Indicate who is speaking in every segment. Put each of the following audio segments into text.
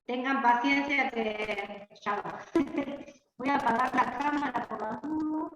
Speaker 1: tengan paciencia que ya va. Voy a apagar la cámara por la duda.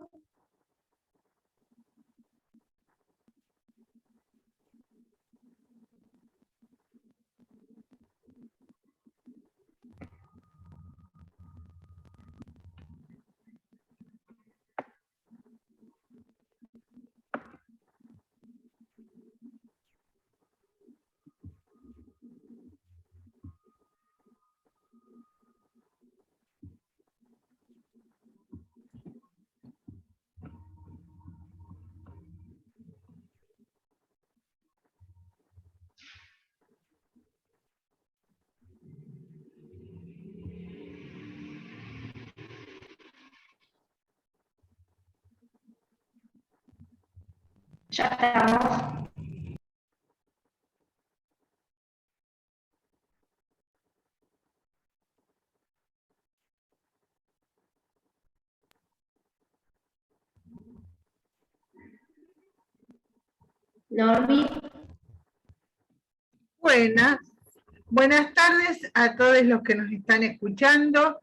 Speaker 1: Ya estamos. Normi.
Speaker 2: Buenas tardes a todos los que nos están escuchando.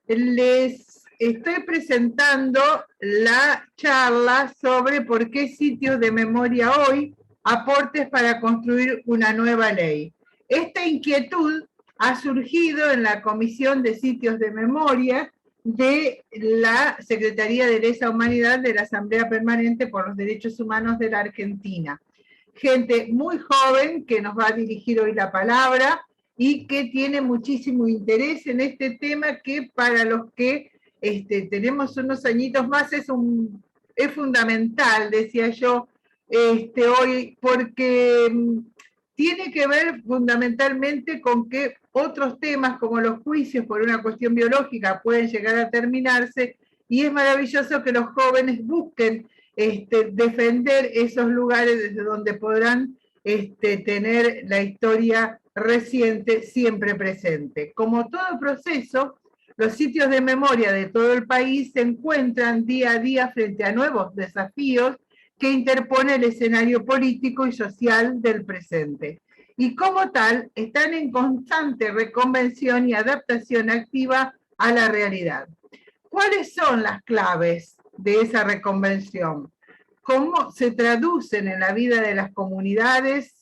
Speaker 2: Les estoy presentando la charla sobre por qué sitios de memoria hoy, aportes para construir una nueva ley. Esta inquietud ha surgido en la Comisión de Sitios de Memoria de la Secretaría de Lesa Humanidad de la Asamblea Permanente por los Derechos Humanos de la Argentina. Gente muy joven que nos va a dirigir hoy la palabra y que tiene muchísimo interés en este tema que para los que tenemos unos añitos más es fundamental, decía yo, hoy, porque tiene que ver fundamentalmente con que otros temas como los juicios por una cuestión biológica pueden llegar a terminarse y es maravilloso que los jóvenes busquen defender esos lugares desde donde podrán tener la historia reciente siempre presente. Como todo proceso, los sitios de memoria de todo el país se encuentran día a día frente a nuevos desafíos que interpone el escenario político y social del presente. Y como tal, están en constante reconvención y adaptación activa a la realidad. ¿Cuáles son las claves de esa reconvención? ¿Cómo se traducen en la vida de las comunidades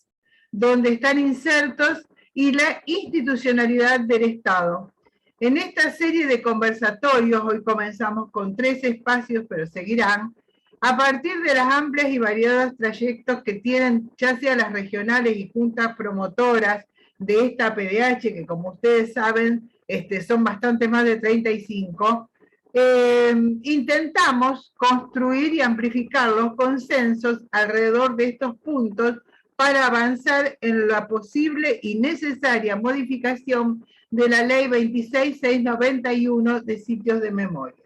Speaker 2: donde están insertos y la institucionalidad del Estado? En esta serie de conversatorios, hoy comenzamos con 3 espacios, pero seguirán, a partir de las amplias y variados trayectos que tienen ya sea las regionales y juntas promotoras de esta PDH, que como ustedes saben, son bastante más de 35, intentamos construir y amplificar los consensos alrededor de estos puntos para avanzar en la posible y necesaria modificación de la Ley 26.691 de sitios de memoria.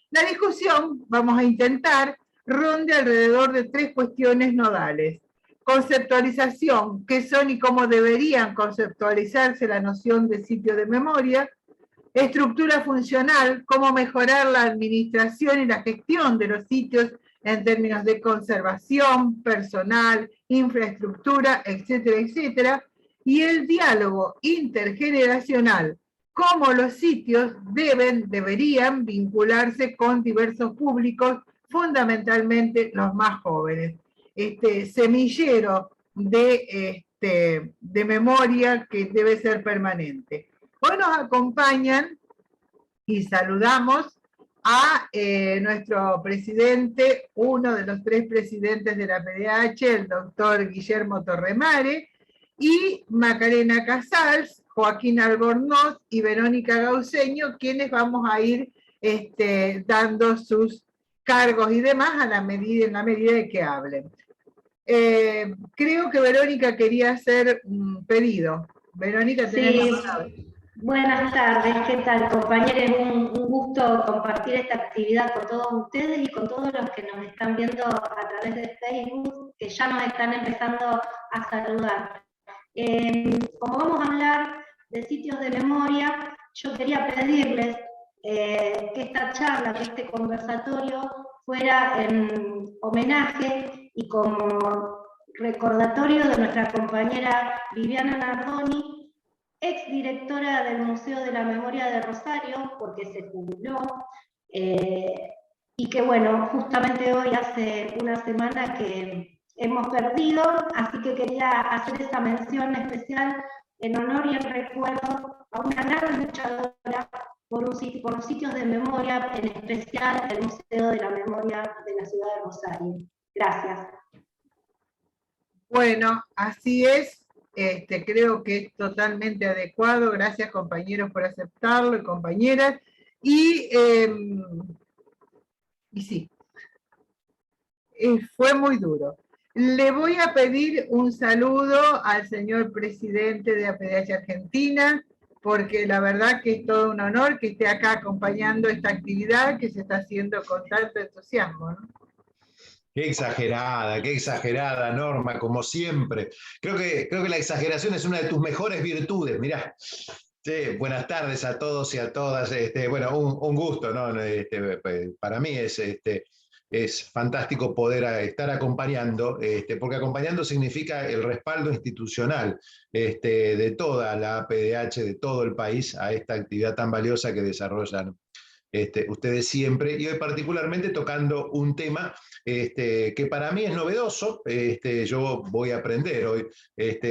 Speaker 2: La discusión, vamos a intentar, ronde alrededor de 3 cuestiones nodales. Conceptualización, qué son y cómo deberían conceptualizarse la noción de sitio de memoria. Estructura funcional, cómo mejorar la administración y la gestión de los sitios en términos de conservación, personal, infraestructura, etcétera, etcétera. Y el diálogo intergeneracional, cómo los sitios deberían vincularse con diversos públicos, fundamentalmente los más jóvenes. Semillero de memoria que debe ser permanente. Hoy nos acompañan y saludamos a nuestro presidente, uno de los 3 presidentes de la PDH, el doctor Guillermo Torremare, y Macarena Casals, Joaquín Albornoz y Verónica Gauceño, quienes vamos a ir dando sus cargos y demás en la medida de que hablen. Creo que Verónica quería hacer un pedido. Verónica, tenés la palabra.
Speaker 1: Buenas tardes, ¿qué tal, compañeros? Un gusto compartir esta actividad con todos ustedes y con todos los que nos están viendo a través de Facebook, que ya nos están empezando a saludar. Como vamos a hablar de sitios de memoria, yo quería pedirles que esta charla, que este conversatorio fuera en homenaje y como recordatorio de nuestra compañera Viviana Nardoni, exdirectora del Museo de la Memoria de Rosario, porque se jubiló, y que bueno, justamente hoy hace una semana que hemos perdido, así que quería hacer esa mención especial en honor y en recuerdo a una gran luchadora por los sitios de memoria, en especial el Museo de la Memoria de la Ciudad de Rosario. Gracias.
Speaker 2: Bueno, así es. Creo que es totalmente adecuado. Gracias, compañeros, por aceptarlo, y compañeras. Y sí, fue muy duro. Le voy a pedir un saludo al señor presidente de APDH Argentina, porque la verdad que es todo un honor que esté acá acompañando esta actividad que se está haciendo con tanto entusiasmo, ¿no?
Speaker 3: Qué exagerada, Norma, como siempre. Creo que la exageración es una de tus mejores virtudes, mirá. Sí, buenas tardes a todos y a todas. Bueno, un gusto, ¿no? Para mí es fantástico poder estar acompañando, porque acompañando significa el respaldo institucional de toda la APDH, de todo el país, a esta actividad tan valiosa que desarrollan ustedes siempre, y hoy particularmente tocando un tema que para mí es novedoso. Yo voy a aprender hoy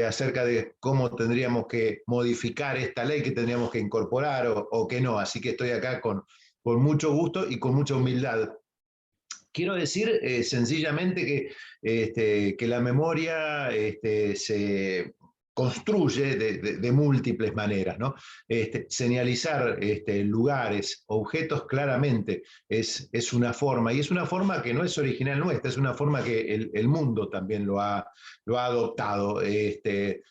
Speaker 3: acerca de cómo tendríamos que modificar esta ley, que tendríamos que incorporar o que no, así que estoy acá con mucho gusto y con mucha humildad. Quiero decir sencillamente que la memoria se construye de múltiples maneras, ¿no? Señalizar lugares, objetos claramente es una forma, y es una forma que no es original nuestra, es una forma que el mundo también lo ha adoptado.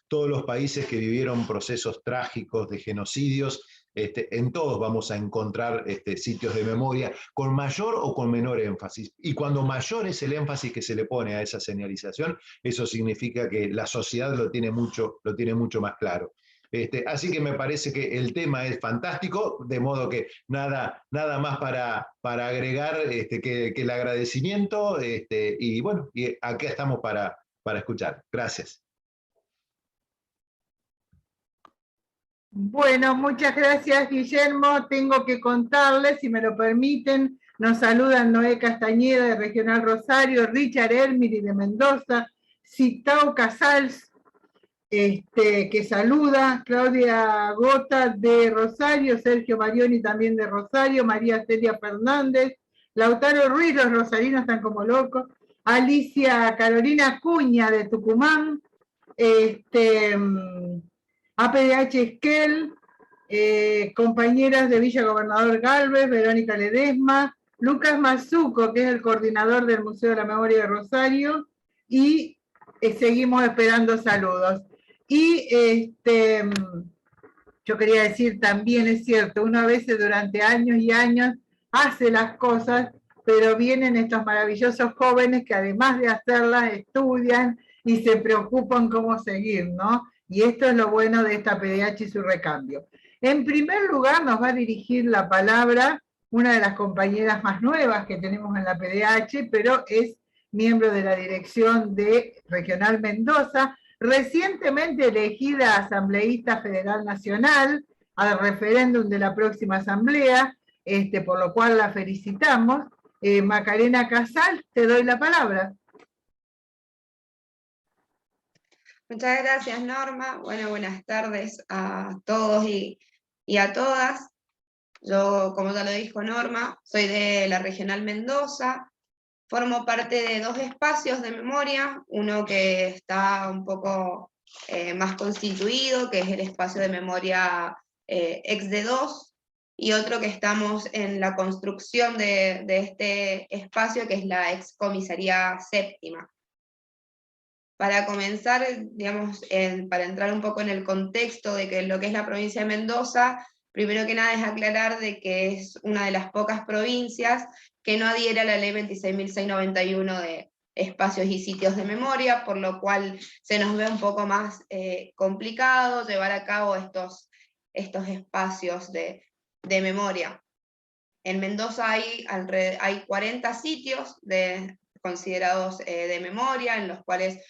Speaker 3: Todos los países que vivieron procesos trágicos de genocidios, en todos vamos a encontrar sitios de memoria con mayor o con menor énfasis. Y cuando mayor es el énfasis que se le pone a esa señalización, eso significa que la sociedad lo tiene mucho más claro. Así que me parece que el tema es fantástico, de modo que nada más para agregar que el agradecimiento, y bueno, y acá estamos para escuchar. Gracias.
Speaker 2: Bueno, muchas gracias, Guillermo. Tengo que contarles, si me lo permiten, nos saludan Noé Castañeda de Regional Rosario, Richard Elmiri de Mendoza, Citao Casals, que saluda, Claudia Gota de Rosario, Sergio Marioni también de Rosario, María Celia Fernández, Lautaro Ruiz, los rosarinos están como locos, Alicia Carolina Cuña de Tucumán, APDH Esquel, compañeras de Villa Gobernador Galvez, Verónica Ledesma, Lucas Mazuco, que es el coordinador del Museo de la Memoria de Rosario, y seguimos esperando saludos. Y yo quería decir también, es cierto, uno a veces durante años y años hace las cosas, pero vienen estos maravillosos jóvenes que además de hacerlas, estudian y se preocupan cómo seguir, ¿no? Y esto es lo bueno de esta PDH y su recambio. En primer lugar, nos va a dirigir la palabra una de las compañeras más nuevas que tenemos en la PDH, pero es miembro de la dirección de Regional Mendoza, recientemente elegida asambleísta federal nacional al referéndum de la próxima asamblea, por lo cual la felicitamos. Macarena Casal, te doy la palabra.
Speaker 4: Muchas gracias, Norma. Bueno, buenas tardes a todos y a todas. Yo, como ya lo dijo Norma, soy de la Regional Mendoza, formo parte de dos espacios de memoria, uno que está un poco más constituido, que es el espacio de memoria ex-D2, y otro que estamos en la construcción de este espacio, que es la excomisaría séptima. Para comenzar, digamos, para entrar un poco en el contexto de lo que es la provincia de Mendoza, primero que nada es aclarar de que es una de las pocas provincias que no adhiere a la ley 26.691 de espacios y sitios de memoria, por lo cual se nos ve un poco más complicado llevar a cabo estos espacios de memoria. En Mendoza hay 40 sitios de considerados de memoria, en los cuales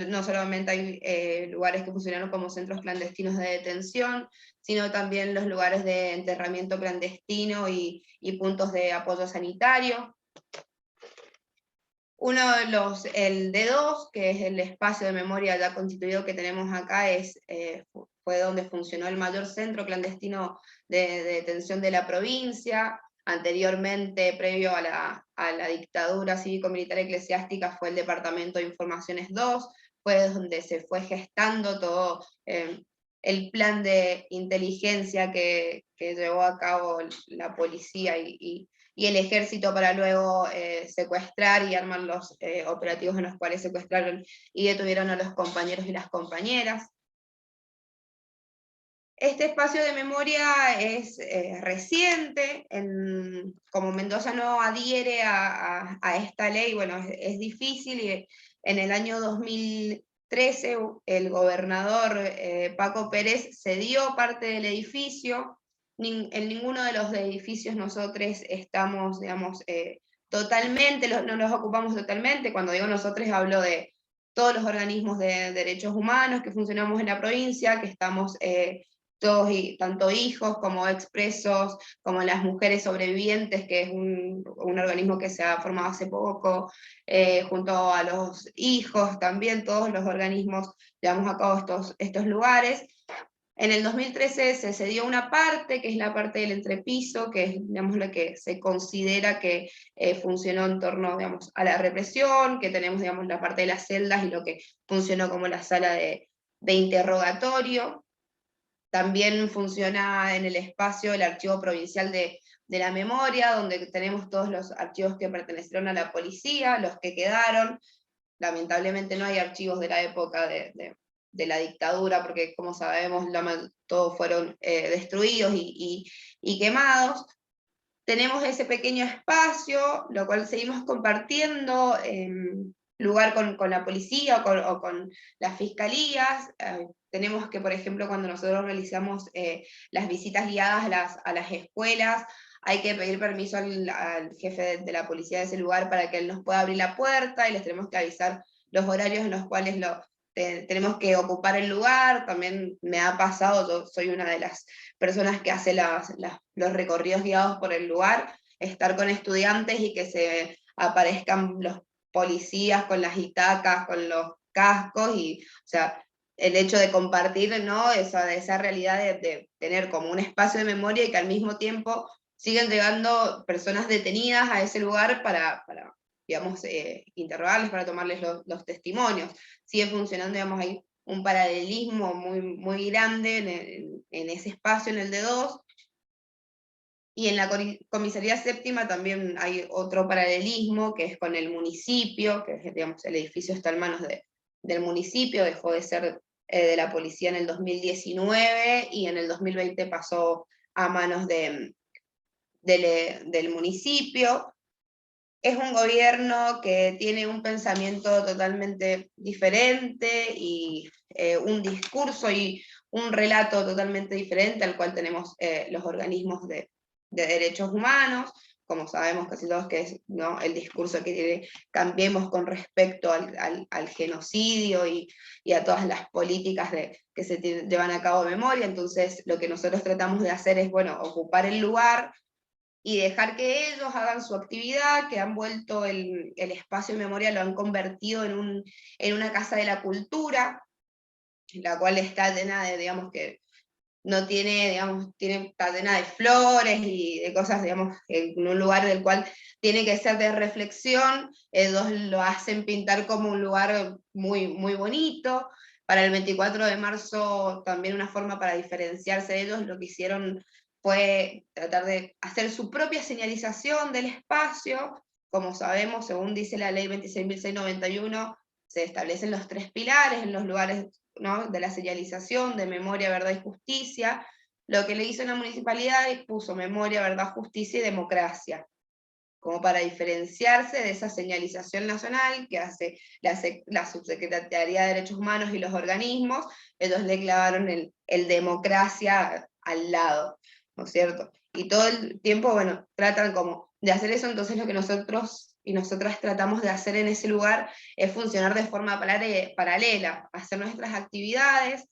Speaker 4: no solamente hay lugares que funcionaron como centros clandestinos de detención, sino también los lugares de enterramiento clandestino y puntos de apoyo sanitario. Uno de los, el D2, que es el espacio de memoria ya constituido que tenemos acá, fue donde funcionó el mayor centro clandestino de detención de la provincia. Anteriormente, previo a la dictadura cívico-militar eclesiástica, fue el Departamento de Informaciones 2, fue donde se fue gestando todo el plan de inteligencia que llevó a cabo la policía y el ejército para luego secuestrar y armar los operativos en los cuales secuestraron y detuvieron a los compañeros y las compañeras. Este espacio de memoria es reciente, como Mendoza no adhiere a esta ley, bueno, es difícil, y en el año 2013 el gobernador Paco Pérez cedió parte del edificio. En ninguno de los edificios nosotros estamos, digamos, totalmente, no los ocupamos totalmente. Cuando digo nosotros hablo de todos los organismos de derechos humanos que funcionamos en la provincia, que estamos todos, tanto hijos como expresos, como las mujeres sobrevivientes, que es un organismo que se ha formado hace poco, junto a los hijos también, todos los organismos llevamos a cabo estos lugares. En el 2013 se cedió una parte, que es la parte del entrepiso, que es, digamos, lo que se considera que funcionó en torno, digamos, a la represión, que tenemos, digamos, la parte de las celdas y lo que funcionó como la sala de interrogatorio. También funciona en el espacio el Archivo Provincial de la Memoria, donde tenemos todos los archivos que pertenecieron a la policía, los que quedaron. Lamentablemente no hay archivos de la época de la dictadura, porque como sabemos, todos fueron destruidos y quemados. Tenemos ese pequeño espacio, lo cual seguimos compartiendo, lugar con la policía o con las fiscalías. Tenemos que, por ejemplo, cuando nosotros realizamos las visitas guiadas a las escuelas, hay que pedir permiso al jefe de la policía de ese lugar para que él nos pueda abrir la puerta, y les tenemos que avisar los horarios en los cuales tenemos que ocupar el lugar. También me ha pasado, yo soy una de las personas que hace los recorridos guiados por el lugar, estar con estudiantes y que se aparezcan los policías con las itacas, con los cascos, y, o sea, el hecho de compartir, ¿no?, esa realidad de tener como un espacio de memoria, y que al mismo tiempo siguen llegando personas detenidas a ese lugar para digamos, interrogarles, para tomarles los testimonios. Sigue funcionando, digamos, hay un paralelismo muy, muy grande en ese espacio, en el D2, y en la comisaría séptima también hay otro paralelismo, que es con el municipio, que digamos, el edificio está en manos del municipio, dejó de ser de la policía en el 2019, y en el 2020 pasó a manos del municipio. Es un gobierno que tiene un pensamiento totalmente diferente, y un discurso y un relato totalmente diferente al cual tenemos los organismos de derechos humanos. Como sabemos casi todos, que es, ¿no?, el discurso que tiene Cambiemos con respecto al genocidio y a todas las políticas que se llevan a cabo de memoria. Entonces lo que nosotros tratamos de hacer es, bueno, ocupar el lugar y dejar que ellos hagan su actividad, que han vuelto el espacio de memoria, lo han convertido en una casa de la cultura, la cual está llena de, digamos, que no tiene, digamos, está llena de flores y de cosas, digamos, en un lugar del cual tiene que ser de reflexión. Ellos lo hacen pintar como un lugar muy, muy bonito. Para el 24 de marzo, también una forma para diferenciarse de ellos, lo que hicieron fue tratar de hacer su propia señalización del espacio. Como sabemos, según dice la ley 26.691, se establecen los 3 pilares en los lugares, ¿no?, de la señalización, de memoria, verdad y justicia. Lo que le hizo la municipalidad es puso memoria, verdad, justicia y democracia, como para diferenciarse de esa señalización nacional que hace la Subsecretaría de Derechos Humanos y los organismos. Ellos le clavaron el democracia al lado, ¿no es cierto? Y todo el tiempo, bueno, tratan como de hacer eso. Entonces lo que nosotros y nosotras tratamos de hacer en ese lugar es funcionar de forma paralela, hacer nuestras actividades,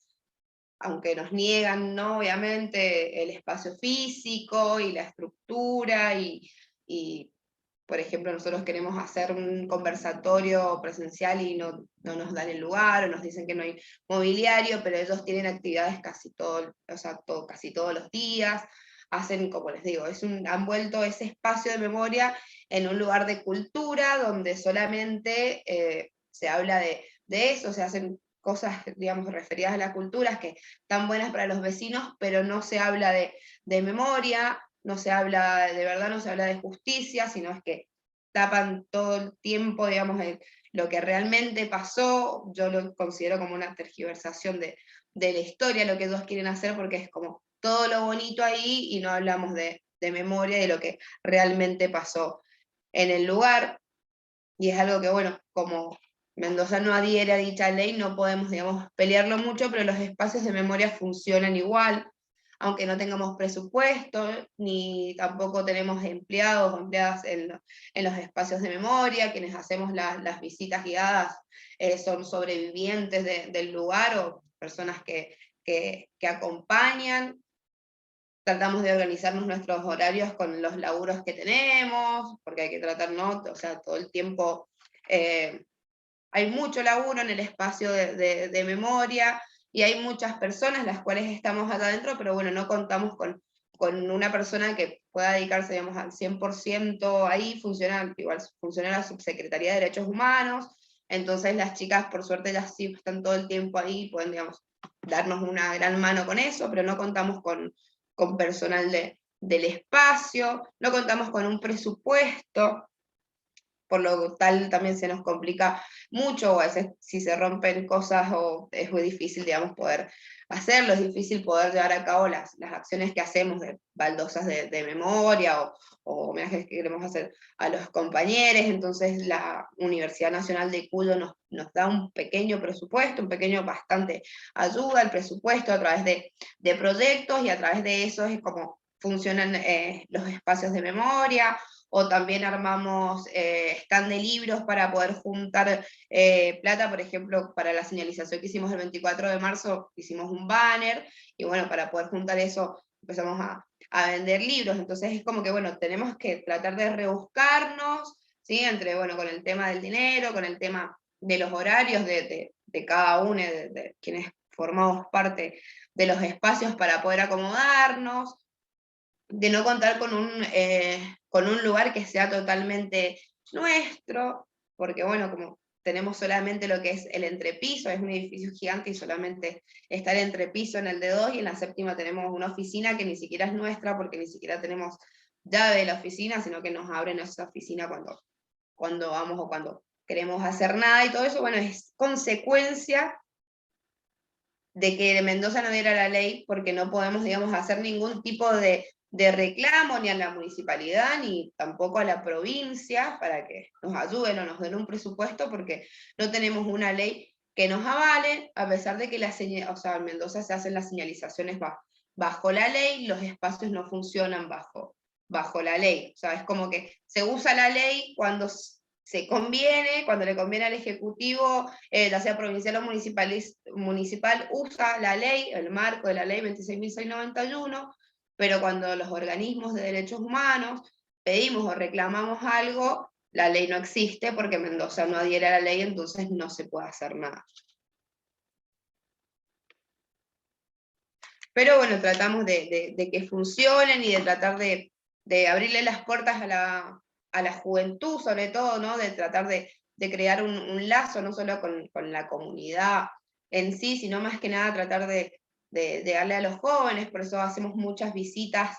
Speaker 4: aunque nos niegan, ¿no? Obviamente, el espacio físico y la estructura, y por ejemplo, nosotros queremos hacer un conversatorio presencial y no nos dan el lugar, o nos dicen que no hay mobiliario, pero ellos tienen actividades casi casi todos los días, hacen, como les digo, han vuelto ese espacio de memoria en un lugar de cultura, donde solamente se habla de eso, se hacen cosas, digamos, referidas a la cultura, que están buenas para los vecinos, pero no se habla de memoria, no se habla, de verdad no se habla de justicia, sino es que tapan todo el tiempo, digamos, lo que realmente pasó. Yo lo considero como una tergiversación de la historia, lo que ellos quieren hacer, porque es como todo lo bonito ahí, y no hablamos de memoria y de lo que realmente pasó en el lugar, y es algo que, bueno, como Mendoza no adhiere a dicha ley, no podemos, digamos, pelearlo mucho, pero los espacios de memoria funcionan igual, aunque no tengamos presupuesto, ni tampoco tenemos empleados o empleadas en los espacios de memoria. Quienes hacemos las visitas guiadas son sobrevivientes del lugar, o personas que acompañan. Tratamos de organizarnos nuestros horarios con los laburos que tenemos, porque hay que tratar, ¿no? O sea, todo el tiempo hay mucho laburo en el espacio de memoria, y hay muchas personas las cuales estamos acá adentro, pero bueno, no contamos con una persona que pueda dedicarse, digamos, al 100% ahí. Igual funciona la Subsecretaría de Derechos Humanos, entonces las chicas, por suerte, ya sí están todo el tiempo ahí, pueden, digamos, darnos una gran mano con eso, pero no contamos con personal del espacio, no contamos con un presupuesto, por lo tal también se nos complica mucho, o a veces si se rompen cosas es muy difícil, digamos, poder hacerlo, es difícil poder llevar a cabo las acciones que hacemos de baldosas de memoria, o homenajes que queremos hacer a los compañeros. Entonces la Universidad Nacional de Cuyo nos da un pequeño presupuesto, bastante ayuda al presupuesto a través de proyectos, y a través de eso es como funcionan los espacios de memoria. O también armamos stand de libros para poder juntar plata. Por ejemplo, para la señalización que hicimos el 24 de marzo, hicimos un banner, y bueno, para poder juntar eso empezamos a vender libros. Entonces es como que, bueno, tenemos que tratar de rebuscarnos, ¿sí? Entre, bueno, con el tema del dinero, con el tema de los horarios de cada uno, de quienes formamos parte de los espacios, para poder acomodarnos, de no contar con un lugar que sea totalmente nuestro, porque bueno, como tenemos solamente lo que es el entrepiso, es un edificio gigante y solamente está el entrepiso en el de 2, y en la séptima tenemos una oficina que ni siquiera es nuestra, porque ni siquiera tenemos llave de la oficina, sino que nos abren esa oficina cuando vamos o cuando queremos hacer nada, y todo eso, bueno, es consecuencia de que Mendoza no diera la ley, porque no podemos, digamos, hacer ningún tipo de reclamo ni a la municipalidad, ni tampoco a la provincia, para que nos ayuden o nos den un presupuesto, porque no tenemos una ley que nos avale, a pesar de que en Mendoza se hacen las señalizaciones bajo la ley, los espacios no funcionan bajo la ley. O sea, es como que se usa la ley cuando se conviene, cuando le conviene al Ejecutivo, ya sea provincial o municipal, usa la ley, el marco de la ley 26.691, pero cuando los organismos de derechos humanos pedimos o reclamamos algo, la ley no existe, porque Mendoza no adhiere a la ley, entonces no se puede hacer nada. Pero bueno, tratamos de que funcionen, y de tratar de abrirle las puertas a la juventud, sobre todo, ¿no? De tratar de crear un lazo, no solo con la comunidad en sí, sino más que nada tratar de darle a los jóvenes. Por eso hacemos muchas visitas,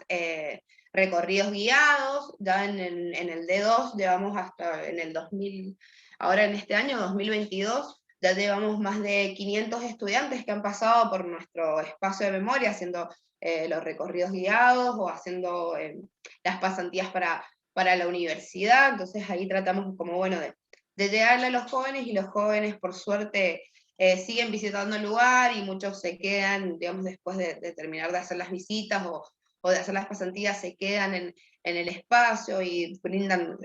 Speaker 4: recorridos guiados. Ya en el D2 llevamos hasta en el 2000, ahora en este año 2022, ya llevamos más de 500 estudiantes que han pasado por nuestro espacio de memoria, haciendo los recorridos guiados, o haciendo las pasantías para la universidad. Entonces ahí tratamos como, bueno, de llegarle a los jóvenes, y los jóvenes, por suerte, siguen visitando el lugar, y muchos se quedan, digamos, después de terminar de hacer las visitas, o de hacer las pasantías se quedan en el espacio y brindan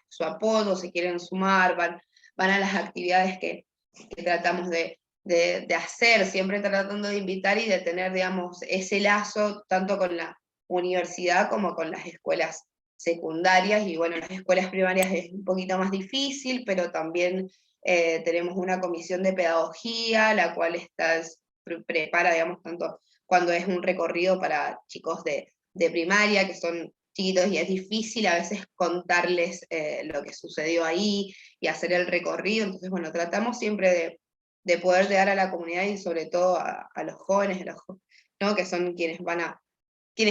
Speaker 4: su apoyo, se quieren sumar, van a las actividades que tratamos de hacer, siempre tratando de invitar y de tener, digamos, ese lazo tanto con la universidad como con las escuelas secundarias, y bueno, las escuelas primarias es un poquito más difícil, pero también tenemos una comisión de pedagogía, la cual prepara, digamos, tanto cuando es un recorrido para chicos de primaria, que son chiquitos y es difícil a veces contarles lo que sucedió ahí y hacer el recorrido, entonces bueno, tratamos siempre de poder llegar a la comunidad y sobre todo a los jóvenes, ¿no? Que son quienes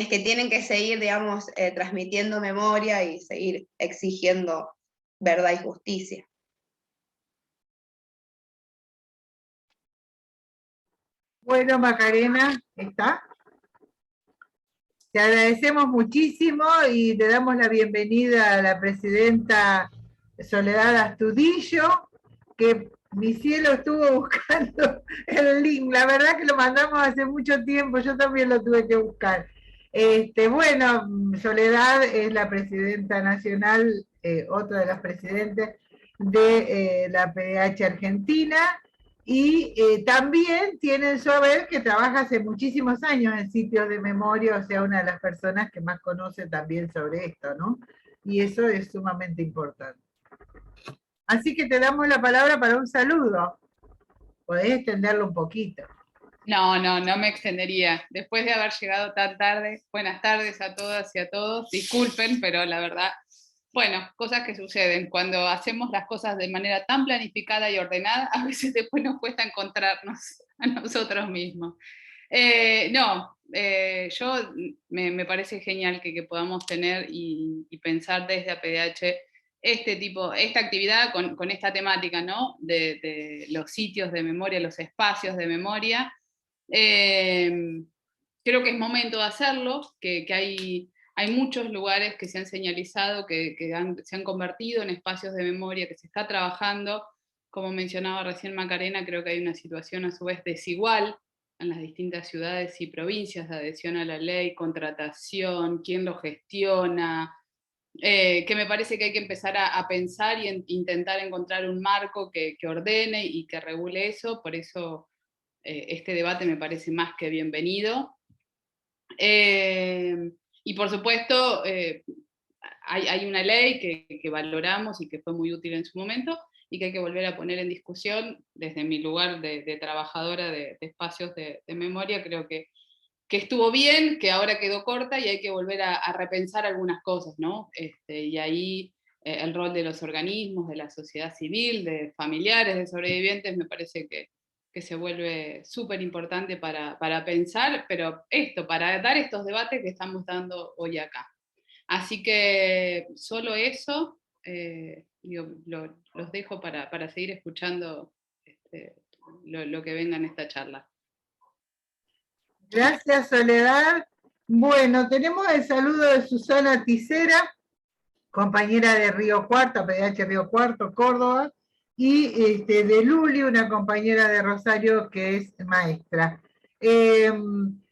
Speaker 4: que tienen que seguir, digamos, transmitiendo memoria y seguir exigiendo verdad y justicia.
Speaker 2: Bueno, Macarena, ¿está? Te agradecemos muchísimo y te damos la bienvenida a la presidenta Soledad Astudillo, que mi cielo estuvo buscando el link. La verdad que lo mandamos hace mucho tiempo, yo también lo tuve que buscar. Bueno, Soledad es la presidenta nacional, otra de las presidentes de la PDH Argentina, y también tiene el saber que trabaja hace muchísimos años en sitios de memoria, o sea, una de las personas que más conoce también sobre esto, ¿no? Y eso es sumamente importante. Así que te damos la palabra para un saludo. Podés extenderlo un poquito.
Speaker 5: No me extendería. Después de haber llegado tan tarde, buenas tardes a todas y a todos. Disculpen, pero la verdad, bueno, cosas que suceden. Cuando hacemos las cosas de manera tan planificada y ordenada, a veces después nos cuesta encontrarnos a nosotros mismos. Yo me parece genial que podamos tener y pensar desde APDH esta actividad con esta temática, ¿no? De los sitios de memoria, los espacios de memoria. Creo que es momento de hacerlo, que hay muchos lugares que se han señalizado, que se han convertido en espacios de memoria, que se está trabajando. Como mencionaba recién Macarena, creo que hay una situación a su vez desigual en las distintas ciudades y provincias de adhesión a la ley, contratación, quién lo gestiona, que me parece que hay que empezar a pensar y intentar encontrar un marco que ordene y que regule eso. Por eso este debate me parece más que bienvenido. Y por supuesto, hay una ley que valoramos y que fue muy útil en su momento, y que hay que volver a poner en discusión desde mi lugar de trabajadora de espacios de memoria. Creo que estuvo bien, que ahora quedó corta y hay que volver a repensar algunas cosas, ¿no? Y ahí el rol de los organismos, de la sociedad civil, de familiares, de sobrevivientes, me parece que se vuelve súper importante para pensar, pero para dar estos debates que estamos dando hoy acá. Así que solo eso, los dejo para seguir escuchando lo que venga en esta charla.
Speaker 2: Gracias, Soledad. Bueno, tenemos el saludo de Susana Ticera, compañera de Río Cuarto, PDH Río Cuarto, Córdoba, y de Luli, una compañera de Rosario que es maestra.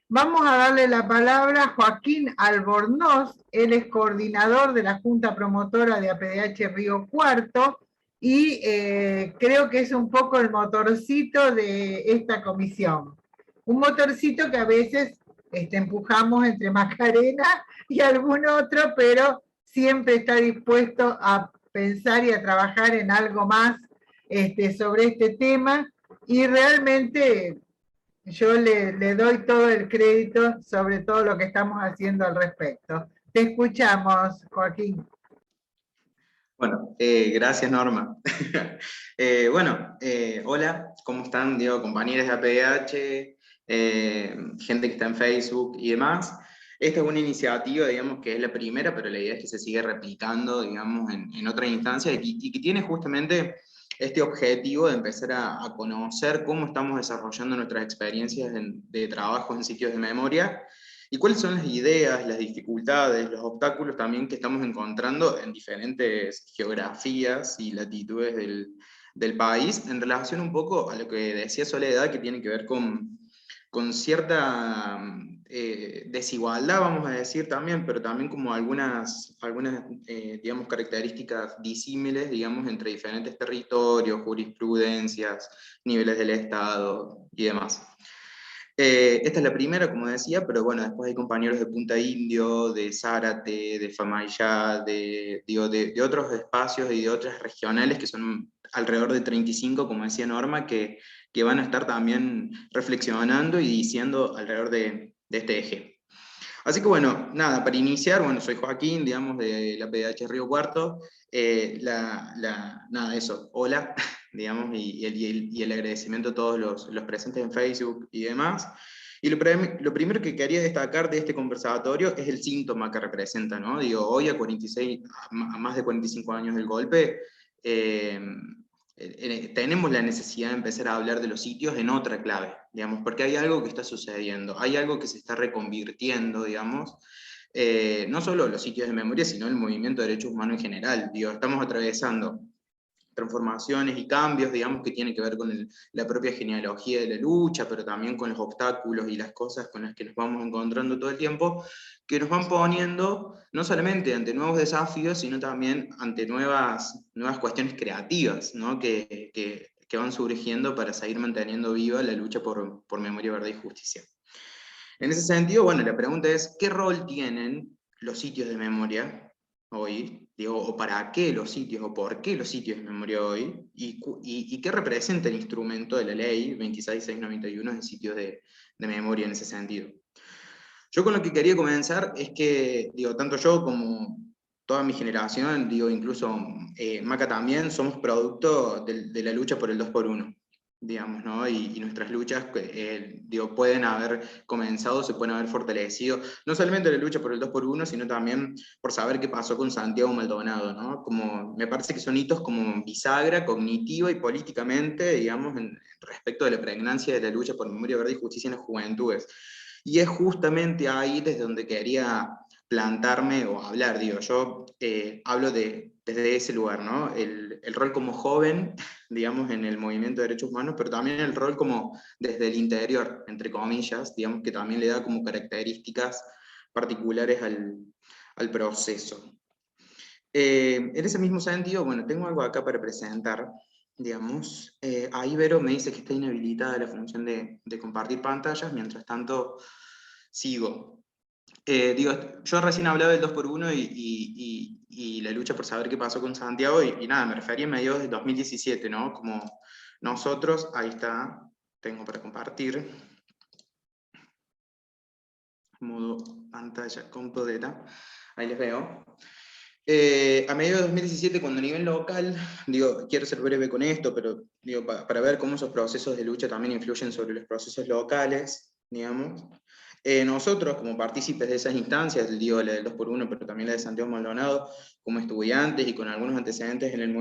Speaker 2: Vamos a darle la palabra a Joaquín Albornoz, él es coordinador de la Junta Promotora de APDH Río Cuarto, y creo que es un poco el motorcito de esta comisión. Un motorcito que a veces empujamos entre Macarena y algún otro, pero siempre está dispuesto a pensar y a trabajar en algo más sobre este tema, y realmente yo le doy todo el crédito sobre todo lo que estamos haciendo al respecto. Te escuchamos, Joaquín.
Speaker 6: Bueno, gracias, Norma. Hola, ¿cómo están? Digo, compañeros de APDH, gente que está en Facebook y demás. Esta es una iniciativa, digamos, que es la primera, pero la idea es que se siga replicando, digamos, en otra instancia, y que tiene justamente este objetivo de empezar a conocer cómo estamos desarrollando nuestras experiencias de trabajo en sitios de memoria, y cuáles son las ideas, las dificultades, los obstáculos también que estamos encontrando en diferentes geografías y latitudes del país, en relación un poco a lo que decía Soledad, que tiene que ver con cierta desigualdad, vamos a decir también, pero también como algunas digamos, características disímiles, digamos, entre diferentes territorios, jurisprudencias, niveles del Estado y demás. Esta es la primera, como decía, pero bueno, después hay compañeros de Punta Indio, de Zárate, de Famayá, de otros espacios y de otras regionales que son alrededor de 35, como decía Norma, que van a estar también reflexionando y diciendo alrededor de este eje. Así que bueno, nada, para iniciar, bueno, soy Joaquín, digamos, de la PDH Río Cuarto, nada, eso, hola, digamos, y el agradecimiento a todos los presentes en Facebook y demás. Y lo primero que quería destacar de este conversatorio es el síntoma que representa, ¿no? Digo, hoy a más de 45 años del golpe, tenemos la necesidad de empezar a hablar de los sitios en otra clave, digamos, porque hay algo que está sucediendo, hay algo que se está reconvirtiendo, digamos, no solo los sitios de memoria, sino el movimiento de derechos humanos en general. Digo, estamos atravesando transformaciones y cambios, digamos, que tienen que ver con la propia genealogía de la lucha, pero también con los obstáculos y las cosas con las que nos vamos encontrando todo el tiempo, que nos van poniendo no solamente ante nuevos desafíos, sino también ante nuevas cuestiones creativas, ¿no? que van surgiendo para seguir manteniendo viva la lucha por memoria, verdad y justicia. En ese sentido, bueno, la pregunta es, ¿qué rol tienen los sitios de memoria hoy? Digo, o para qué los sitios, o por qué los sitios de memoria hoy, y qué representa el instrumento de la ley 26691 de sitios de memoria en ese sentido. Yo con lo que quería comenzar es que, digo, tanto yo como toda mi generación, digo, incluso Maca también, somos producto de la lucha por el 2x1. Digamos, ¿no? Y nuestras luchas, digo, pueden haber comenzado, se pueden haber fortalecido, no solamente la lucha por el 2x1, sino también por saber qué pasó con Santiago Maldonado, ¿no? Como, me parece que son hitos como bisagra, cognitiva y políticamente, digamos, respecto de la pregnancia de la lucha por memoria, verdad y justicia en las juventudes. Y es justamente ahí desde donde quería plantarme o hablar, digo, yo hablo desde ese lugar, ¿no? El rol como joven, digamos, en el movimiento de derechos humanos, pero también el rol como desde el interior, entre comillas, digamos, que también le da como características particulares al proceso. En ese mismo sentido, bueno, tengo algo acá para presentar, digamos. Ahí Vero me dice que está inhabilitada la función de compartir pantallas, mientras tanto sigo. Digo, yo recién hablaba del 2x1 y la lucha por saber qué pasó con Santiago, y nada, me refería a mediados de 2017, ¿no? Como nosotros, ahí está, tengo para compartir, modo pantalla completa, ahí les veo. A mediados de 2017, cuando a nivel local, digo, quiero ser breve con esto, pero digo, para ver cómo esos procesos de lucha también influyen sobre los procesos locales, digamos. Nosotros, como partícipes de esas instancias, digo, la del 2x1, pero también la de Santiago Maldonado, como estudiantes y con algunos antecedentes en el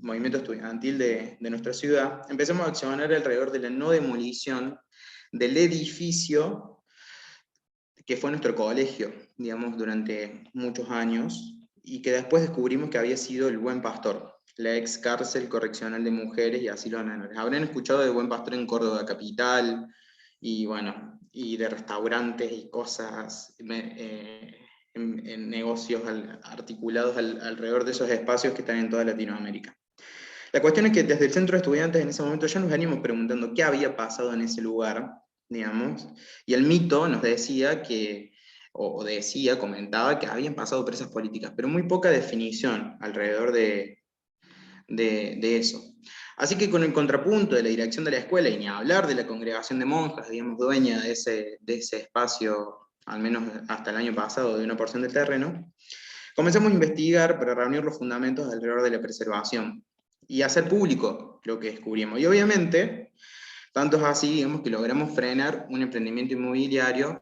Speaker 6: movimiento estudiantil de nuestra ciudad, empezamos a accionar alrededor de la no demolición del edificio que fue nuestro colegio, digamos, durante muchos años, y que después descubrimos que había sido el Buen Pastor, la ex cárcel correccional de mujeres y asilo de menores. Habrán escuchado de Buen Pastor en Córdoba capital, y bueno, y de restaurantes y cosas, en negocios articulados alrededor de esos espacios que están en toda Latinoamérica. La cuestión es que desde el centro de estudiantes en ese momento ya nos venimos preguntando qué había pasado en ese lugar, digamos, y el mito nos decía que, comentaba que habían pasado presas políticas, pero muy poca definición alrededor de eso. Así que con el contrapunto de la dirección de la escuela, y ni hablar de la congregación de monjas, digamos, dueña de ese espacio, al menos hasta el año pasado, de una porción del terreno, comenzamos a investigar para reunir los fundamentos alrededor de la preservación y hacer público lo que descubrimos. Y obviamente, tanto es así, digamos, que logramos frenar un emprendimiento inmobiliario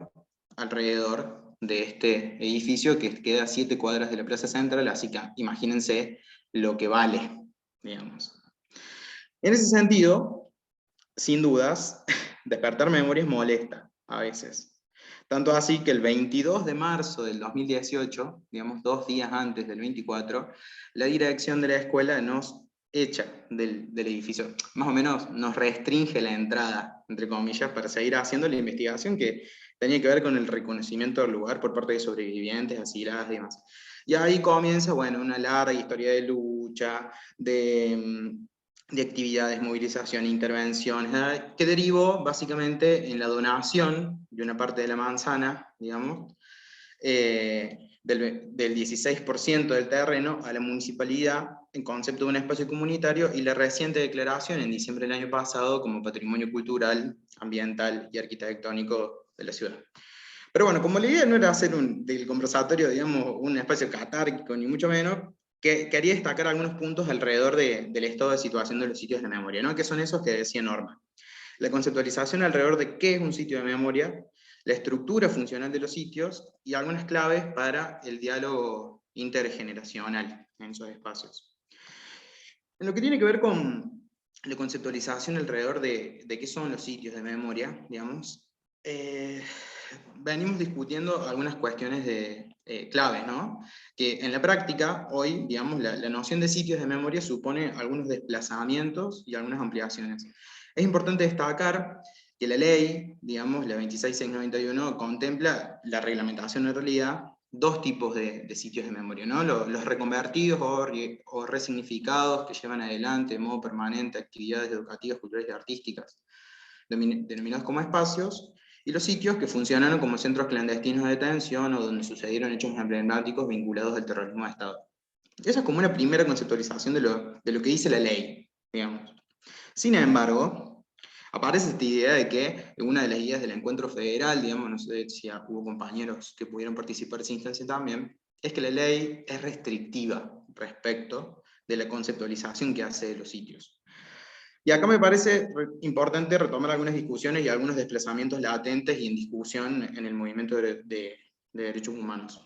Speaker 6: alrededor de este edificio que queda a 7 cuadras de la Plaza Central, así que imagínense lo que vale, digamos. En ese sentido, sin dudas, despertar memorias molesta a veces. Tanto así que el 22 de marzo del 2018, digamos 2 días antes del 24, la dirección de la escuela nos echa del edificio, más o menos nos restringe la entrada, entre comillas, para seguir haciendo la investigación que tenía que ver con el reconocimiento del lugar por parte de sobrevivientes, asiladas y demás. Y ahí comienza, bueno, una larga historia de lucha, de actividades, movilización, intervenciones, que derivó básicamente en la donación de una parte de la manzana, digamos, del 16% del terreno a la municipalidad en concepto de un espacio comunitario, y la reciente declaración en diciembre del año pasado como patrimonio cultural, ambiental y arquitectónico de la ciudad. Pero bueno, como la idea no era hacer del conversatorio, digamos, un espacio catárquico, ni mucho menos, que quería destacar algunos puntos alrededor del estado de situación de los sitios de memoria, ¿no? Que son esos que decía Norma. La conceptualización alrededor de qué es un sitio de memoria, la estructura funcional de los sitios y algunas claves para el diálogo intergeneracional en esos espacios. En lo que tiene que ver con la conceptualización alrededor de qué son los sitios de memoria, digamos, venimos discutiendo algunas cuestiones claves, ¿no? Que en la práctica, hoy, digamos, la noción de sitios de memoria supone algunos desplazamientos y algunas ampliaciones. Es importante destacar que la ley, digamos, la 26691, contempla la reglamentación en realidad dos tipos de sitios de memoria, ¿no? Los reconvertidos o resignificados que llevan adelante de modo permanente actividades educativas, culturales y artísticas, denominados como espacios, y los sitios que funcionaron como centros clandestinos de detención o donde sucedieron hechos emblemáticos vinculados al terrorismo de Estado. Esa es como una primera conceptualización de lo que dice la ley, digamos. Sin embargo, aparece esta idea de que una de las ideas del encuentro federal, digamos, no sé si hubo compañeros que pudieron participar de esa instancia también, es que la ley es restrictiva respecto de la conceptualización que hace de los sitios. Y acá me parece importante retomar algunas discusiones y algunos desplazamientos latentes y en discusión en el movimiento de derechos humanos.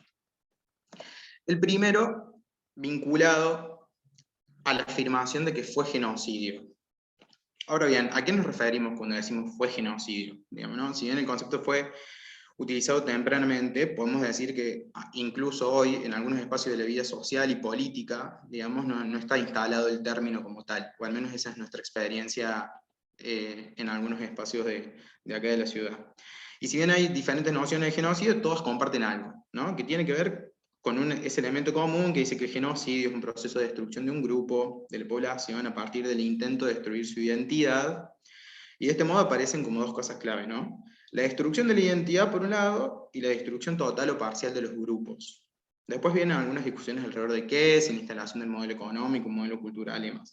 Speaker 6: El primero, vinculado a la afirmación de que fue genocidio. Ahora bien, ¿a qué nos referimos cuando decimos fue genocidio? Digamos, ¿no? Si bien el concepto fue utilizado tempranamente, podemos decir que incluso hoy, en algunos espacios de la vida social y política, digamos, no está instalado el término como tal, o al menos esa es nuestra experiencia en algunos espacios de acá de la ciudad. Y si bien hay diferentes nociones de genocidio, todos comparten algo, ¿no? Que tiene que ver con ese elemento común que dice que el genocidio es un proceso de destrucción de un grupo, de la población, a partir del intento de destruir su identidad, y de este modo aparecen como dos cosas clave, ¿no? La destrucción de la identidad por un lado, y la destrucción total o parcial de los grupos. Después vienen algunas discusiones alrededor de qué es, la instalación del modelo económico, modelo cultural y demás.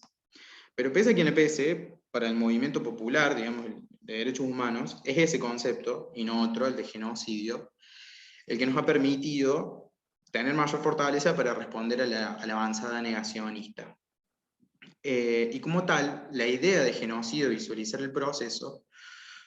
Speaker 6: Pero pese a quien le pese, para el movimiento popular, digamos, de derechos humanos, es ese concepto, y no otro, el de genocidio, el que nos ha permitido tener mayor fortaleza para responder a la avanzada negacionista. Y como tal, la idea de genocidio, visualizar el proceso,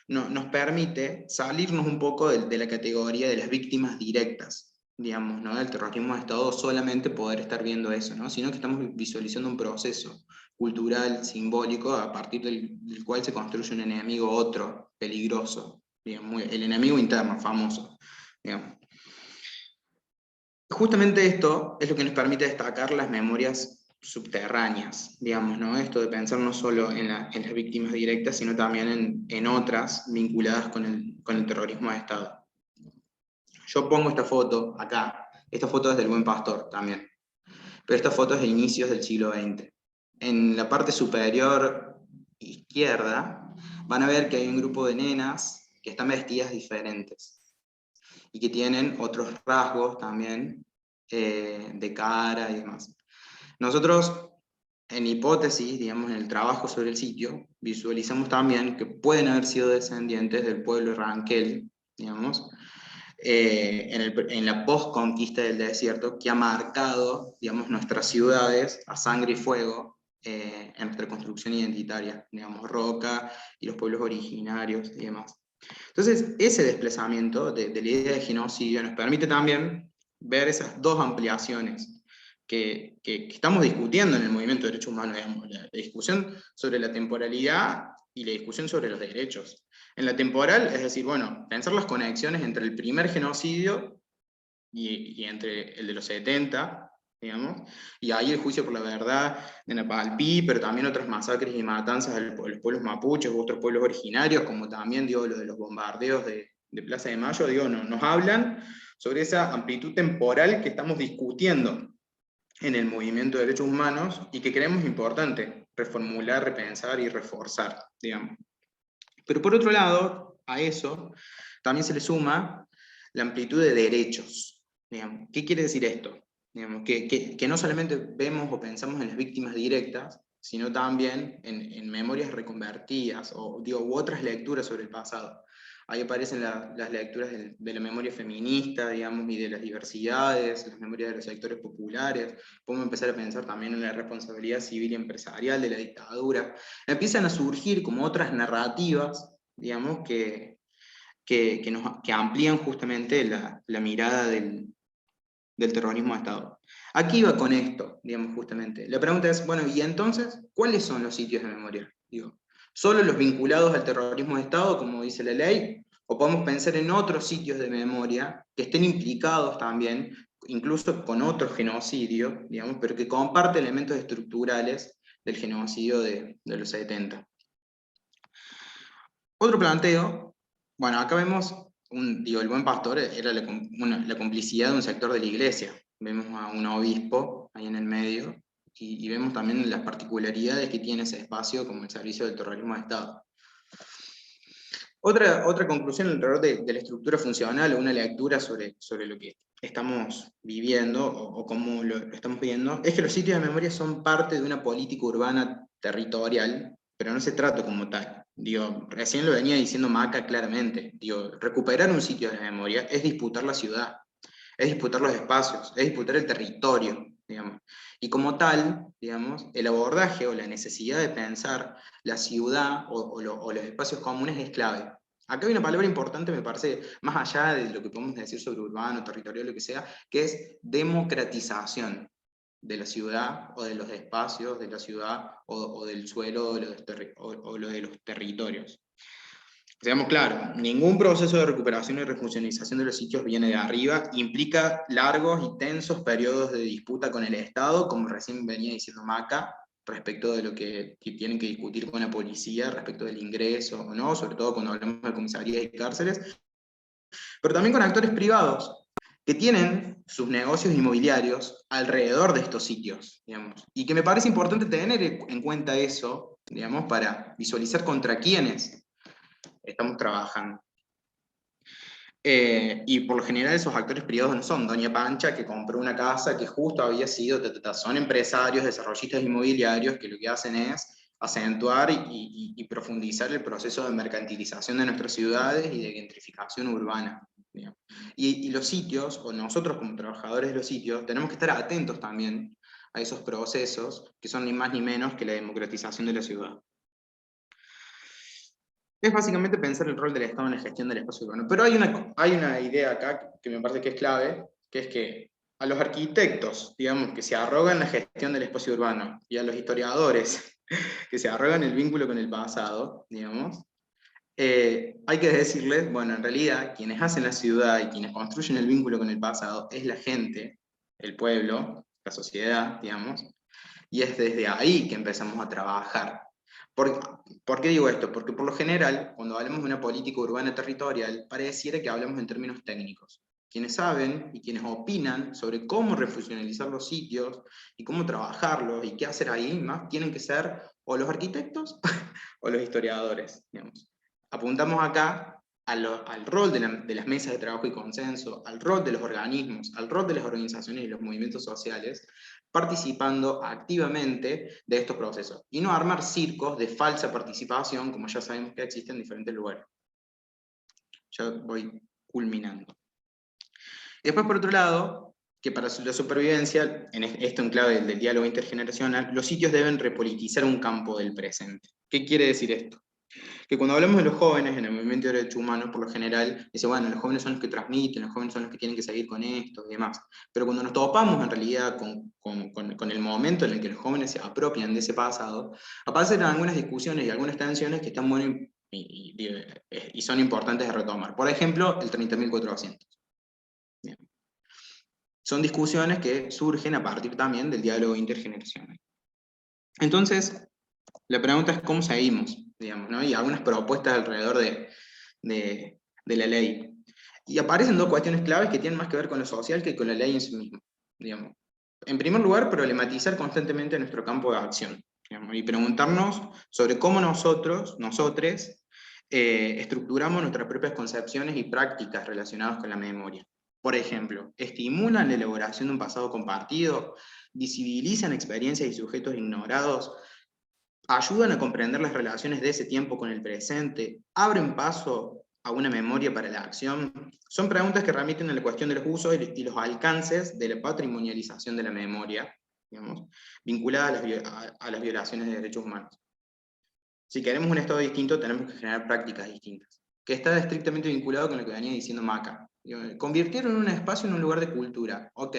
Speaker 6: nos permite salirnos un poco de la categoría de las víctimas directas, digamos, ¿no? Del terrorismo de Estado, solamente poder estar viendo eso, ¿no? Sino que estamos visualizando un proceso cultural, simbólico, a partir del cual se construye un enemigo otro, peligroso, digamos, el enemigo interno, famoso, digamos. Justamente esto es lo que nos permite destacar las memorias subterráneas, digamos, ¿no? Esto de pensar no solo en las víctimas directas, sino también en otras vinculadas con el terrorismo de Estado. Yo pongo esta foto acá, esta foto es del Buen Pastor también, pero esta foto es de inicios del siglo XX. En la parte superior izquierda van a ver que hay un grupo de nenas que están vestidas diferentes y que tienen otros rasgos también de cara y demás. Nosotros, en hipótesis, digamos, en el trabajo sobre el sitio, visualizamos también que pueden haber sido descendientes del pueblo ranquel, digamos, en la post-conquista del desierto, que ha marcado, digamos, nuestras ciudades a sangre y fuego en nuestra construcción identitaria, digamos, Roca y los pueblos originarios y demás. Entonces, ese desplazamiento de la idea de genocidio nos permite también ver esas dos ampliaciones que estamos discutiendo en el movimiento de derechos humanos, digamos, la discusión sobre la temporalidad y la discusión sobre los derechos. En la temporal, es decir, bueno, pensar las conexiones entre el primer genocidio y entre el de los 70, digamos, y ahí el juicio por la verdad de Napalpí, pero también otras masacres y matanzas de los pueblos mapuches u otros pueblos originarios, como también, digo, lo de los bombardeos de Plaza de Mayo, digo, nos hablan sobre esa amplitud temporal que estamos discutiendo en el movimiento de derechos humanos y que creemos importante reformular, repensar y reforzar, digamos. Pero por otro lado, a eso también se le suma la amplitud de derechos. Digamos. ¿Qué quiere decir esto? Digamos, que no solamente vemos o pensamos en las víctimas directas, sino también en memorias reconvertidas u otras lecturas sobre el pasado. Ahí aparecen las lecturas de la memoria feminista, digamos, y de las diversidades, las memorias de los sectores populares. Podemos empezar a pensar también en la responsabilidad civil y empresarial de la dictadura. Empiezan a surgir como otras narrativas, digamos, que amplían justamente la mirada del terrorismo de Estado. Aquí va con esto, digamos, justamente. La pregunta es, bueno, ¿y entonces cuáles son los sitios de memoria? Digo, ¿solo los vinculados al terrorismo de Estado, como dice la ley? ¿O podemos pensar en otros sitios de memoria que estén implicados también, incluso con otro genocidio, digamos, pero que comparte elementos estructurales del genocidio de los 70? Otro planteo, bueno, acá vemos, el buen pastor era la complicidad de un sector de la iglesia. Vemos a un obispo ahí en el medio, y vemos también las particularidades que tiene ese espacio como el servicio del terrorismo de Estado. Otra conclusión alrededor de la estructura funcional, o una lectura sobre lo que estamos viviendo, o cómo lo estamos viendo, es que los sitios de memoria son parte de una política urbana territorial, pero no se trata como tal. Digo, recién lo venía diciendo Maca claramente. Digo, recuperar un sitio de memoria es disputar la ciudad, es disputar los espacios, es disputar el territorio, digamos. Y como tal, digamos, el abordaje o la necesidad de pensar la ciudad o los espacios comunes es clave. Acá hay una palabra importante, me parece, más allá de lo que podemos decir sobre urbano, territorial, lo que sea, que es democratización de la ciudad, o de los espacios de la ciudad, o del suelo, o lo de los territorios. Seamos claros, ningún proceso de recuperación y refuncionalización de los sitios viene de arriba, implica largos y tensos periodos de disputa con el Estado, como recién venía diciendo Maca, respecto de lo que tienen que discutir con la policía, respecto del ingreso o no, sobre todo cuando hablamos de comisarías y cárceles, pero también con actores privados, que tienen sus negocios inmobiliarios alrededor de estos sitios, digamos, y que me parece importante tener en cuenta eso, digamos, para visualizar contra quiénes estamos trabajando. Y por lo general esos actores privados no son Doña Pancha, que compró una casa que justo había sido, son empresarios, desarrollistas inmobiliarios, que lo que hacen es acentuar y profundizar el proceso de mercantilización de nuestras ciudades y de gentrificación urbana. Y los sitios, o nosotros como trabajadores de los sitios, tenemos que estar atentos también a esos procesos, que son ni más ni menos que la democratización de la ciudad. Es básicamente pensar el rol del Estado en la gestión del espacio urbano. Pero hay una idea acá que me parece que es clave, que es que a los arquitectos, digamos, que se arrogan la gestión del espacio urbano, y a los historiadores, que se arrogan el vínculo con el pasado, digamos, hay que decirles, bueno, en realidad, quienes hacen la ciudad y quienes construyen el vínculo con el pasado es la gente, el pueblo, la sociedad, digamos, y es desde ahí que empezamos a trabajar. ¿Por qué digo esto? Porque por lo general, cuando hablamos de una política urbana territorial, pareciera que hablamos en términos técnicos. Quienes saben y quienes opinan sobre cómo refuncionalizar los sitios y cómo trabajarlos y qué hacer ahí, más tienen que ser o los arquitectos o los historiadores, digamos. Apuntamos acá al rol de las mesas de trabajo y consenso, al rol de los organismos, al rol de las organizaciones y los movimientos sociales, participando activamente de estos procesos, y no armar circos de falsa participación, como ya sabemos que existen en diferentes lugares. Ya voy culminando. Y después, por otro lado, que para la supervivencia, en esto en clave del diálogo intergeneracional, los sitios deben repolitizar un campo del presente. ¿Qué quiere decir esto? Que cuando hablamos de los jóvenes en el movimiento de derechos humanos, por lo general, dice, bueno, los jóvenes son los que transmiten, los jóvenes son los que tienen que seguir con esto y demás. Pero cuando nos topamos en realidad con el momento en el que los jóvenes se apropian de ese pasado, aparecen algunas discusiones y algunas tensiones que están buenas y son importantes de retomar. Por ejemplo, el 30.400. Bien. Son discusiones que surgen a partir también del diálogo intergeneracional. Entonces, la pregunta es cómo seguimos, digamos, ¿no? Y algunas propuestas alrededor de de la ley. Y aparecen dos cuestiones claves que tienen más que ver con lo social que con la ley en sí misma, digamos. En primer lugar, problematizar constantemente nuestro campo de acción, digamos, y preguntarnos sobre cómo nosotres, estructuramos nuestras propias concepciones y prácticas relacionadas con la memoria. Por ejemplo, estimulan la elaboración de un pasado compartido, visibilizan experiencias y sujetos ignorados, ayudan a comprender las relaciones de ese tiempo con el presente, abren paso a una memoria para la acción. Son preguntas que remiten a la cuestión de los usos y los alcances de la patrimonialización de la memoria, digamos, vinculada a las violaciones de derechos humanos. Si queremos un Estado distinto, tenemos que generar prácticas distintas, que está estrictamente vinculado con lo que venía diciendo Maca. Convirtieron un espacio en un lugar de cultura. Ok,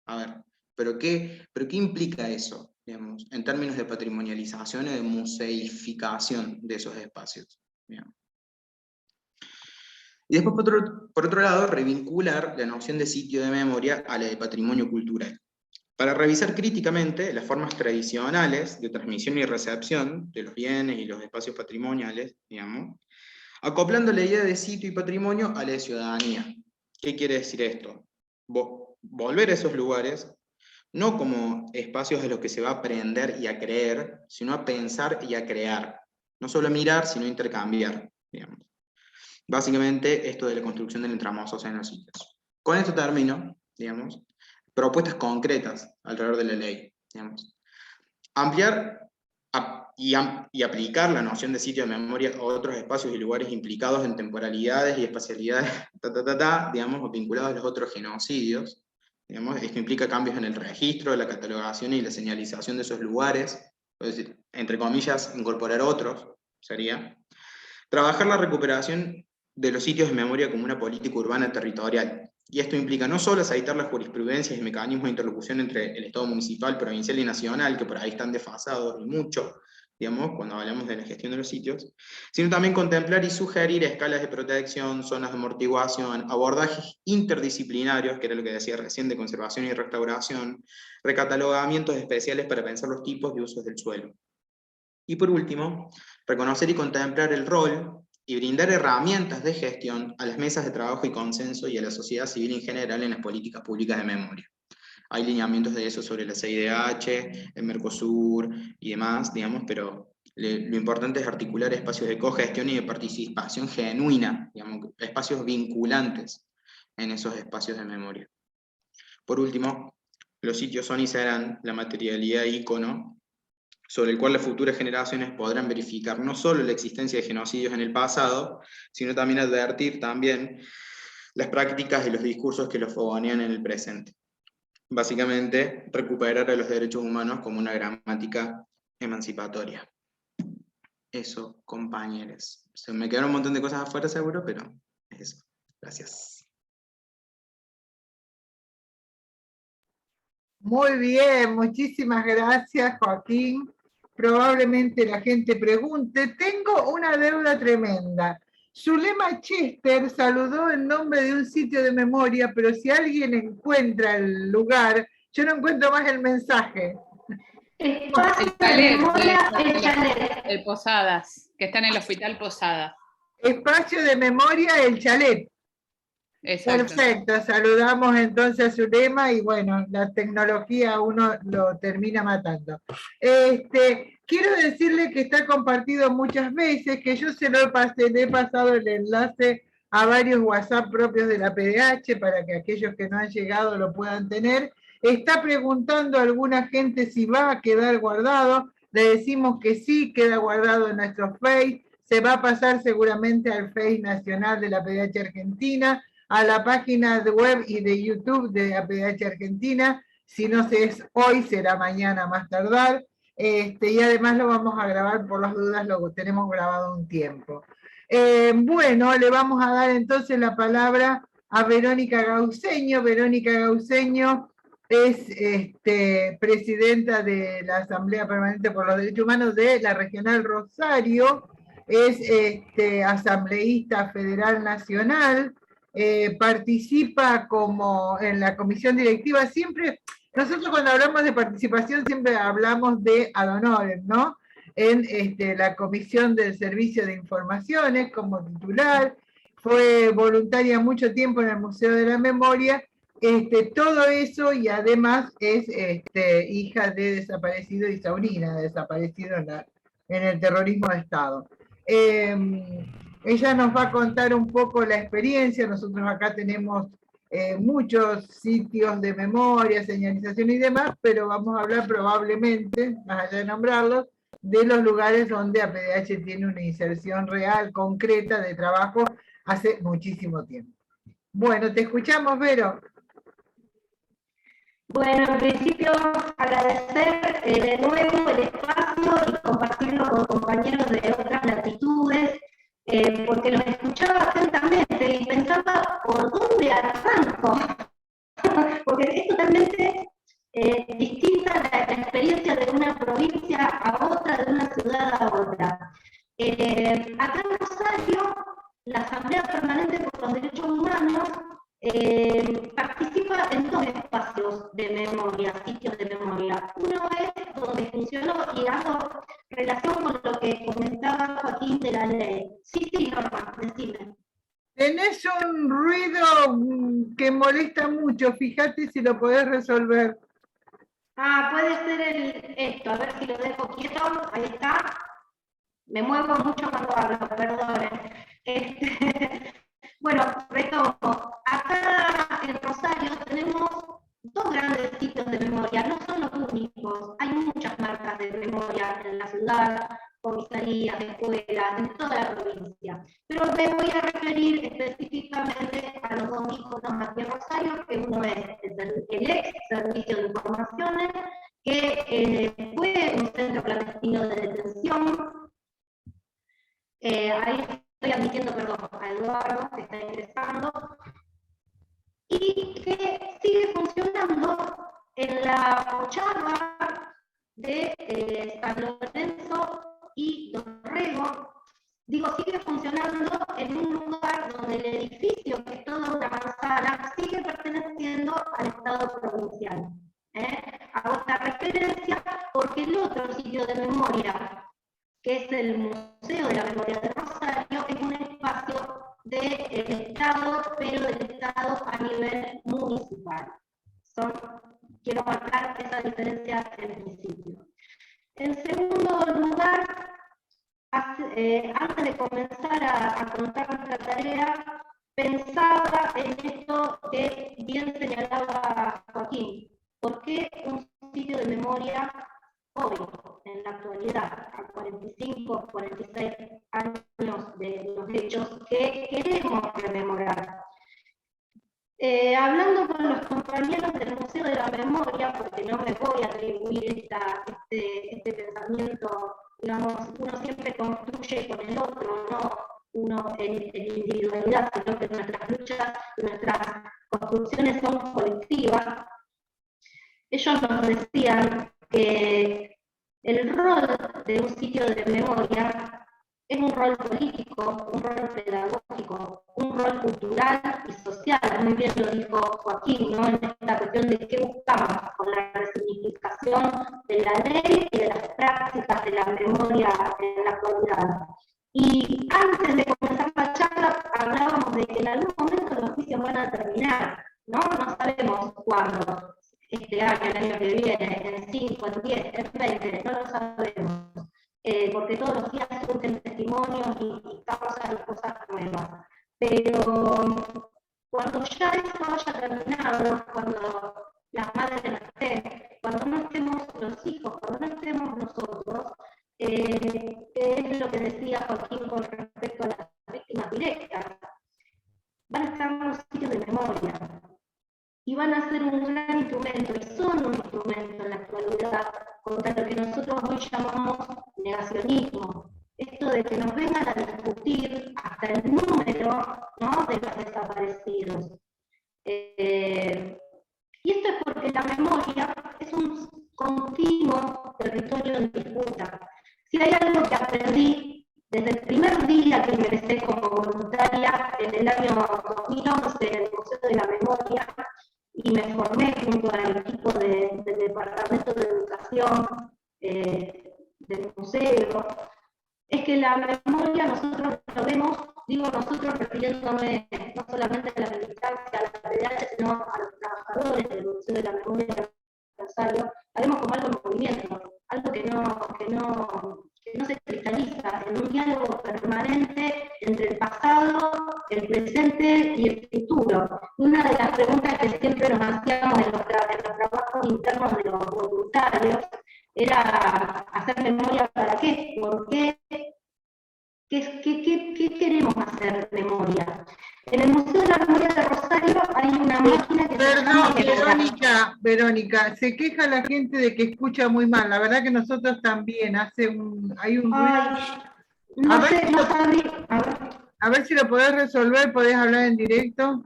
Speaker 6: a ver, ¿pero qué implica eso, digamos, en términos de patrimonialización y de museificación de esos espacios? Digamos. Y después, por otro lado, revincular la noción de sitio de memoria a la de patrimonio cultural, para revisar críticamente las formas tradicionales de transmisión y recepción de los bienes y los espacios patrimoniales, digamos, acoplando la idea de sitio y patrimonio a la de ciudadanía. ¿Qué quiere decir esto? Volver a esos lugares, no como espacios de los que se va a aprender y a creer, sino a pensar y a crear. No solo mirar, sino intercambiar, digamos. Básicamente, esto de la construcción del entramado social en los sitios. Con esto termino, digamos, propuestas concretas alrededor de la ley, digamos. Ampliar y aplicar la noción de sitio de memoria a otros espacios y lugares implicados en temporalidades y espacialidades, digamos, o vinculados a los otros genocidios. Digamos, esto implica cambios en el registro, la catalogación y la señalización de esos lugares, es decir, entre comillas, incorporar otros, sería. Trabajar la recuperación de los sitios de memoria como una política urbana territorial. Y esto implica no solo aceitar las jurisprudencias y mecanismos de interlocución entre el Estado municipal, provincial y nacional, que por ahí están desfasados y mucho, digamos, cuando hablamos de la gestión de los sitios, sino también contemplar y sugerir escalas de protección, zonas de amortiguación, abordajes interdisciplinarios, que era lo que decía recién, de conservación y restauración, recatalogamientos especiales para pensar los tipos de usos del suelo. Y por último, reconocer y contemplar el rol y brindar herramientas de gestión a las mesas de trabajo y consenso y a la sociedad civil en general en las políticas públicas de memoria. Hay lineamientos de eso sobre la CIDH, el Mercosur y demás, digamos, pero lo importante es articular espacios de cogestión y de participación genuina, digamos, espacios vinculantes en esos espacios de memoria. Por último, los sitios son y serán la materialidad ícono sobre el cual las futuras generaciones podrán verificar no solo la existencia de genocidios en el pasado, sino también advertir también las prácticas y los discursos que los fogonean en el presente. Básicamente, recuperar a los derechos humanos como una gramática emancipatoria. Eso, compañeros. Se me quedaron un montón de cosas afuera seguro, pero es eso. Gracias.
Speaker 2: Muy bien, muchísimas gracias, Joaquín. Probablemente la gente pregunte, tengo una deuda tremenda. Zulema Chester saludó en nombre de un sitio de memoria, pero si alguien encuentra el lugar, yo no encuentro más el mensaje.
Speaker 1: Espacio de memoria, el chalet.
Speaker 5: El Posadas, que está en el Hospital Posadas.
Speaker 2: Espacio de memoria, el chalet.
Speaker 5: Exacto.
Speaker 2: Perfecto, saludamos entonces a Zulema y bueno, la tecnología uno lo termina matando. Quiero decirle que está compartido muchas veces, que yo le he pasado el enlace a varios WhatsApp propios de la PDH para que aquellos que no han llegado lo puedan tener. Está preguntando a alguna gente si va a quedar guardado, le decimos que sí, queda guardado en nuestro Face, se va a pasar seguramente al Face nacional de la PDH Argentina, a la página de web y de YouTube de APH Argentina, si no es hoy, será mañana más tardar, y además lo vamos a grabar por las dudas, lo tenemos grabado un tiempo. Bueno, le vamos a dar entonces la palabra a Verónica Gauceño. Verónica Gauceño es presidenta de la Asamblea Permanente por los Derechos Humanos de la Regional Rosario, es asambleísta federal nacional, participa como en la comisión directiva. Siempre, nosotros cuando hablamos de participación siempre hablamos de ad honorem, ¿no? En la comisión del servicio de informaciones como titular, fue voluntaria mucho tiempo en el Museo de la Memoria, todo eso, y además es hija de desaparecido y sobrina de desaparecido en el terrorismo de Estado. Ella nos va a contar un poco la experiencia. Nosotros acá tenemos muchos sitios de memoria, señalización y demás, pero vamos a hablar probablemente, más allá de nombrarlos, de los lugares donde APDH tiene una inserción real, concreta de trabajo hace muchísimo tiempo. Bueno, te escuchamos, Vero.
Speaker 1: Bueno, en principio agradecer de nuevo el espacio y compartirlo con compañeros de otras latitudes, porque los escuchaba atentamente y pensaba, ¿por dónde arranco? Porque es totalmente distinta la experiencia de una provincia a otra, de una ciudad a otra. Acá en Rosario, la Asamblea Permanente por los Derechos Humanos participa en dos espacios de memoria, sitios de memoria. Uno es donde funcionó y hago relación con lo que comentaba Joaquín de la ley. Sí, Norma, decime.
Speaker 2: Tenés un ruido que molesta mucho, fíjate si lo podés resolver.
Speaker 1: Puede ser esto, a ver si lo dejo quieto, ahí está. Me muevo mucho cuando hablo, perdonen. Bueno, retomo. Acá en Rosario tenemos dos grandes sitios de memoria, no son los únicos, hay muchas marcas de memoria en la ciudad, comisarías, escuelas, en toda la provincia. Pero me voy a referir específicamente a los dos íconos aquí en Rosario, que uno es el ex Servicio de Informaciones, que fue un centro clandestino de detención. Ahí estoy admitiendo, perdón, a Eduardo, que está ingresando, y que sigue funcionando en la Pocharra de San Lorenzo y Dorrego. Digo, sigue funcionando en un lugar donde el edificio, que es toda una manzana, sigue perteneciendo al Estado provincial. Hago esta referencia porque el otro sitio de memoria, que es el Museo de la Memoria de Rosario, es un espacio del Estado, pero del Estado a nivel municipal. Quiero marcar esa diferencia en principio. En segundo lugar, antes de comenzar a contar nuestra tarea, pensaba en esto que bien señalaba Joaquín. ¿Por qué un sitio de memoria hoy, en la actualidad, a 45, 46 años de los hechos que queremos rememorar? Hablando con los compañeros del Museo de la Memoria, porque no me voy a atribuir este pensamiento, digamos, uno siempre construye con el otro, no uno en individualidad, sino que nuestras luchas, nuestras construcciones son colectivas. Ellos nos decían que el rol de un sitio de memoria es un rol político, un rol pedagógico, un rol cultural y social. Muy bien lo dijo Joaquín, ¿no? En esta cuestión de qué buscamos con la resignificación de la ley y de las prácticas de la memoria en la actualidad. Y antes de comenzar la charla hablábamos de que en algún momento los juicios van a terminar, ¿no? No sabemos cuándo. Este año, el año que viene, en 5, en 10, en 20, no lo sabemos. Porque todos los días surgen testimonios y causan cosas nuevas. Pero cuando ya esto haya terminado, cuando las madres no estén, cuando no estemos los hijos, cuando no estemos nosotros, es lo que decía Joaquín con respecto a las víctimas directas, van a estar los sitios de memoria. Y van a ser un gran instrumento, y son un instrumento en la actualidad, contra lo que nosotros hoy llamamos negacionismo. Esto de que nos vengan a discutir hasta el número, ¿no?, de los desaparecidos. Y esto es porque la memoria es un continuo territorio en disputa. Si hay algo que aprendí desde el primer día que ingresé como voluntaria en el año 2011 en el Museo de la Memoria, y me formé junto al equipo del Departamento de Educación del museo, es que la memoria nosotros lo vemos digo nosotros refiriéndome no solamente a la militancia, a la PDH, sino a los trabajadores del Museo de la Memoria de Rosario, haremos como algo en movimiento, algo que no se cristaliza, en un diálogo permanente entre el pasado, el presente y el futuro. Una de las preguntas que siempre nos hacíamos en los trabajos internos de los voluntarios era hacer memoria para qué, por qué, qué queremos hacer memoria. En el Museo de la Memoria de Rosario hay una máquina que se llama
Speaker 2: Verónica, se queja la gente de que escucha muy mal. La verdad que nosotros también, hay un ruido. A ver si lo podés resolver, podés hablar en directo.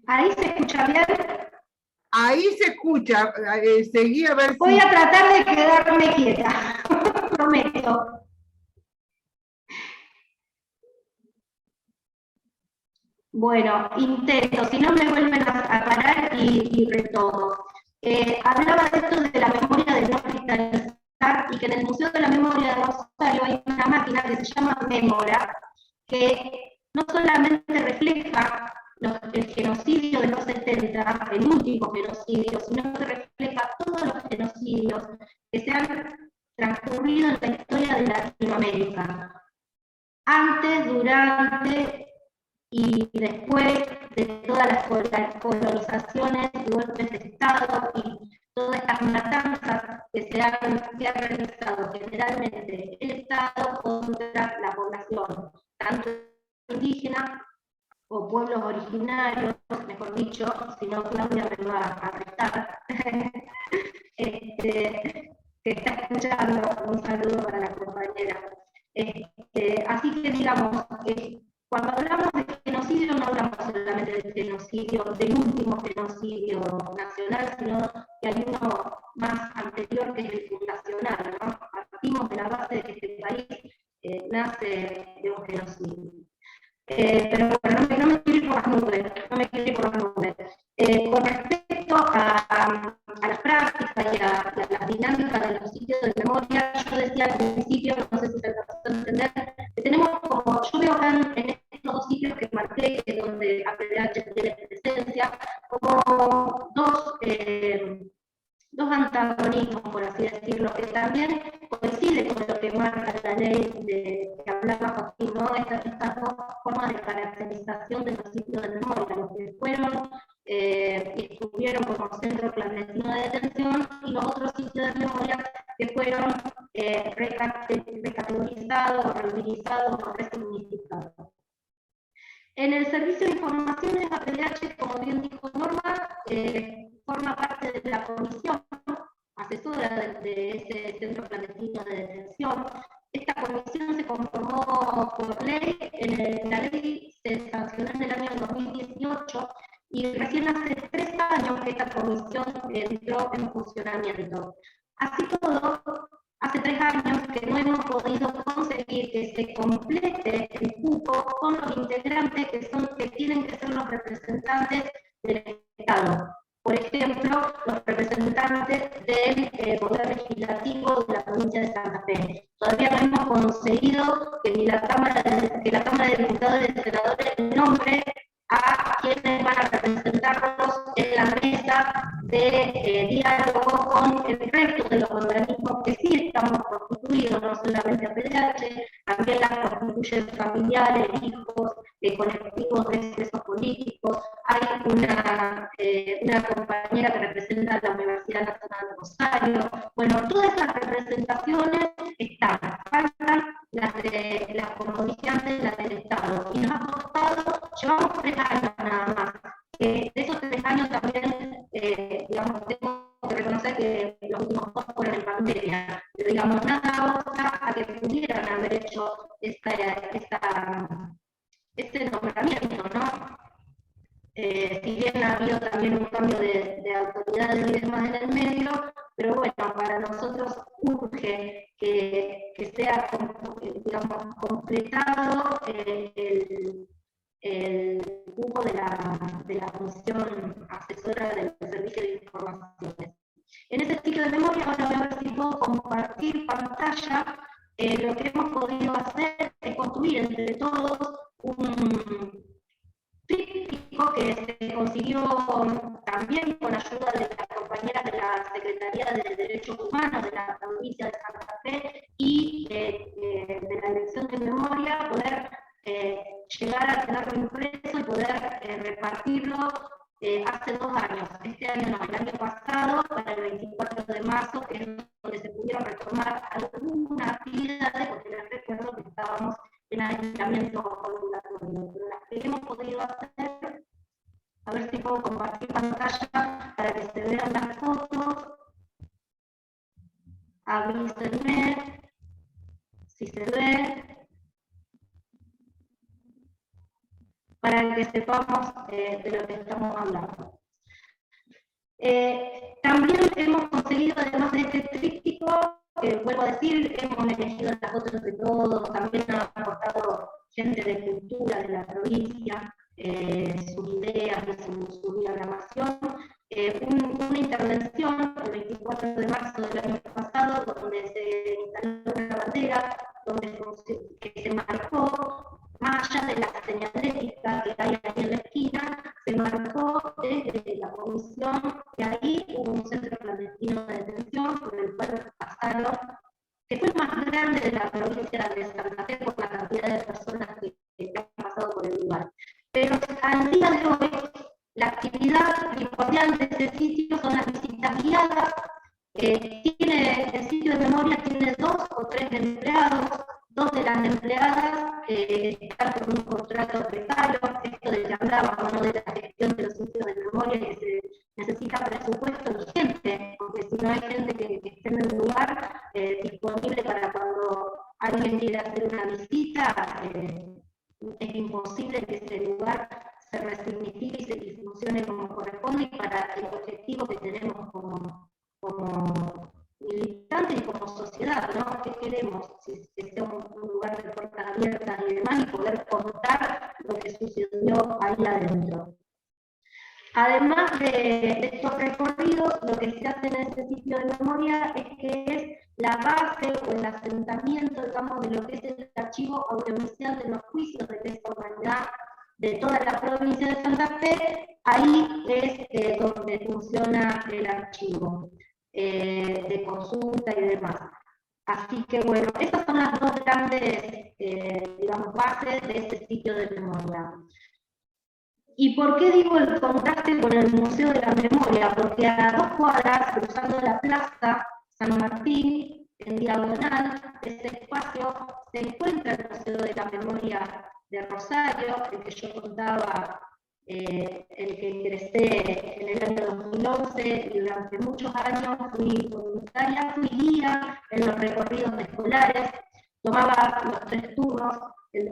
Speaker 1: ¿Ahí se escucha bien?
Speaker 2: Ahí se escucha, seguí a ver si...
Speaker 1: Voy a tratar de quedarme quieta, prometo. Bueno, intento, si no me vuelven a parar y retomo. Hablaba de esto de la memoria de no cristalizar y que en el Museo de la Memoria de Rosario hay una máquina que se llama Mémora, que no solamente refleja el genocidio de los 70, el último genocidio, sino que refleja todos los genocidios que se han transcurrido en la historia de Latinoamérica. Antes, durante y después de todas las colonizaciones y golpes de Estado y todas estas matanzas que se han realizado generalmente el Estado contra la población, tanto indígena o pueblos originarios, mejor dicho, si no Claudia me va a retar, que está escuchando, un saludo para la compañera. Así que digamos, cuando hablamos de genocidio no hablamos solamente del genocidio, del último genocidio nacional, sino que hay uno más anterior que es el fundacional, ¿no? Partimos de la base de que este país nace de un genocidio. Pero bueno, no me quiero ir por las nubes, con respecto a las prácticas y a la dinámica de los sitios de memoria, yo decía al principio, no sé si se alcanzó a entender, que tenemos como, yo veo acá en estos dos sitios que marqué, que es donde APDH tiene presencia, como dos antagonismos, por así decirlo, que también coincide con lo que marca la ley que hablaba Joaquín, ¿no? Estas dos formas de caracterización de los sitios de memoria, los que fueron y estuvieron como centro clandestino de detención, y los otros sitios de memoria que fueron recategorizados, reutilizados o resignificados. En el servicio de informaciones, APDH, como bien dijo Norma, forma parte de la comisión asesora de ese centro clandestino de detención. Esta comisión se conformó por ley, la ley se sancionó en el año 2018 y recién hace 3 años que esta comisión entró en funcionamiento. Así todo, hace 3 años que no hemos podido conseguir que se complete el cupo con los integrantes que tienen que ser los representantes del Estado. Por ejemplo, los representantes del Poder Legislativo de la provincia de Santa Fe. Todavía no hemos conseguido que la Cámara de Diputados y de Senadores nombre a quienes van a representarnos en la mesa de diálogo con el resto de los organismos que sí estamos constituidos, no solamente APDH, también las constituyen familiares, hijos, colectivos de presos políticos. Hay una compañera que representa la Universidad Nacional de Rosario. Bueno, todas esas representaciones están, faltan las como dije antes, las del Estado. Y nos ha costado, llevamos 3 años nada más. De esos 3 años también, digamos, tengo que reconocer que los últimos 2 fueron en pandemia, pero digamos, nada obsta a que pudieran haber hecho este nombramiento, ¿no? Si bien ha habido también un cambio de autoridades y demás en el medio, pero bueno, para nosotros urge que sea, digamos, completado el cupo de la Comisión Asesora del Servicio de Informaciones. En ese sitio de memoria, ahora voy a ver si puedo compartir pantalla. lo que hemos podido hacer es construir entre todos un tríptico que se consiguió también con ayuda de las compañeras de la Secretaría de Derechos Humanos de la provincia de Santa Fe y de la Dirección de Memoria, poder llegar a tenerlo impreso y poder repartirlo hace 2 años. Este año no, el año pasado, para el 24 de marzo, que es donde se pudieron retomar algunas actividades, porque les recuerdo que estábamos en aislamiento obligatorio, pero las que hemos podido hacer, a ver si puedo compartir pantalla para que se vean las fotos. Avísenme si se ve, para que sepamos de lo que estamos hablando. También hemos conseguido, además de este tríptico, vuelvo a decir, hemos elegido las fotos de todos, también nos ha aportado gente de cultura de la provincia, sus ideas y su diagramación. Una intervención el 24 de marzo del año pasado, donde se instaló una bandera, que se marcó, más allá de la señalética que hay ahí en la esquina, se marcó desde la comisión que ahí hubo un centro clandestino de detención por el cual pasaron, que fue el más grande de la provincia de Santa Fe por la cantidad de personas que han pasado por el lugar. Pero al día de hoy, la actividad primordial de este sitio son las visitas guiadas. El sitio de memoria tiene 2 o 3 empleados, 2 de las empleadas están con un contrato precario, esto de que hablábamos, ¿no?, de la gestión de los sitios de memoria, que se necesita presupuesto y gente, porque si no hay gente que esté en el lugar disponible para cuando alguien quiera hacer una visita, es imposible que ese lugar se resignifique y funcione como corresponde, y para el objetivo que tenemos como militantes y como sociedad, ¿no? ¿Qué queremos? Que sea un lugar de puertas abiertas y demás, y poder contar lo que sucedió ahí adentro. Además de estos recorridos, lo que se hace en este sitio de memoria es que es la base o el asentamiento, digamos, de lo que es el archivo audiovisual de los juicios de lesa humanidad de toda la provincia de Santa Fe. Ahí es donde funciona el archivo de consulta y demás. Así que bueno, esas son las 2 grandes, digamos, bases de este sitio de memoria. ¿Y por qué digo el contraste con el Museo de la Memoria? Porque a 2 cuadras, cruzando la plaza San Martín, en diagonal de ese espacio, se encuentra el Museo de la Memoria de Rosario, el que yo contaba, el que ingresé en el año 2011, y durante muchos años fui voluntaria, fui guía en los recorridos escolares, tomaba los 3 turnos.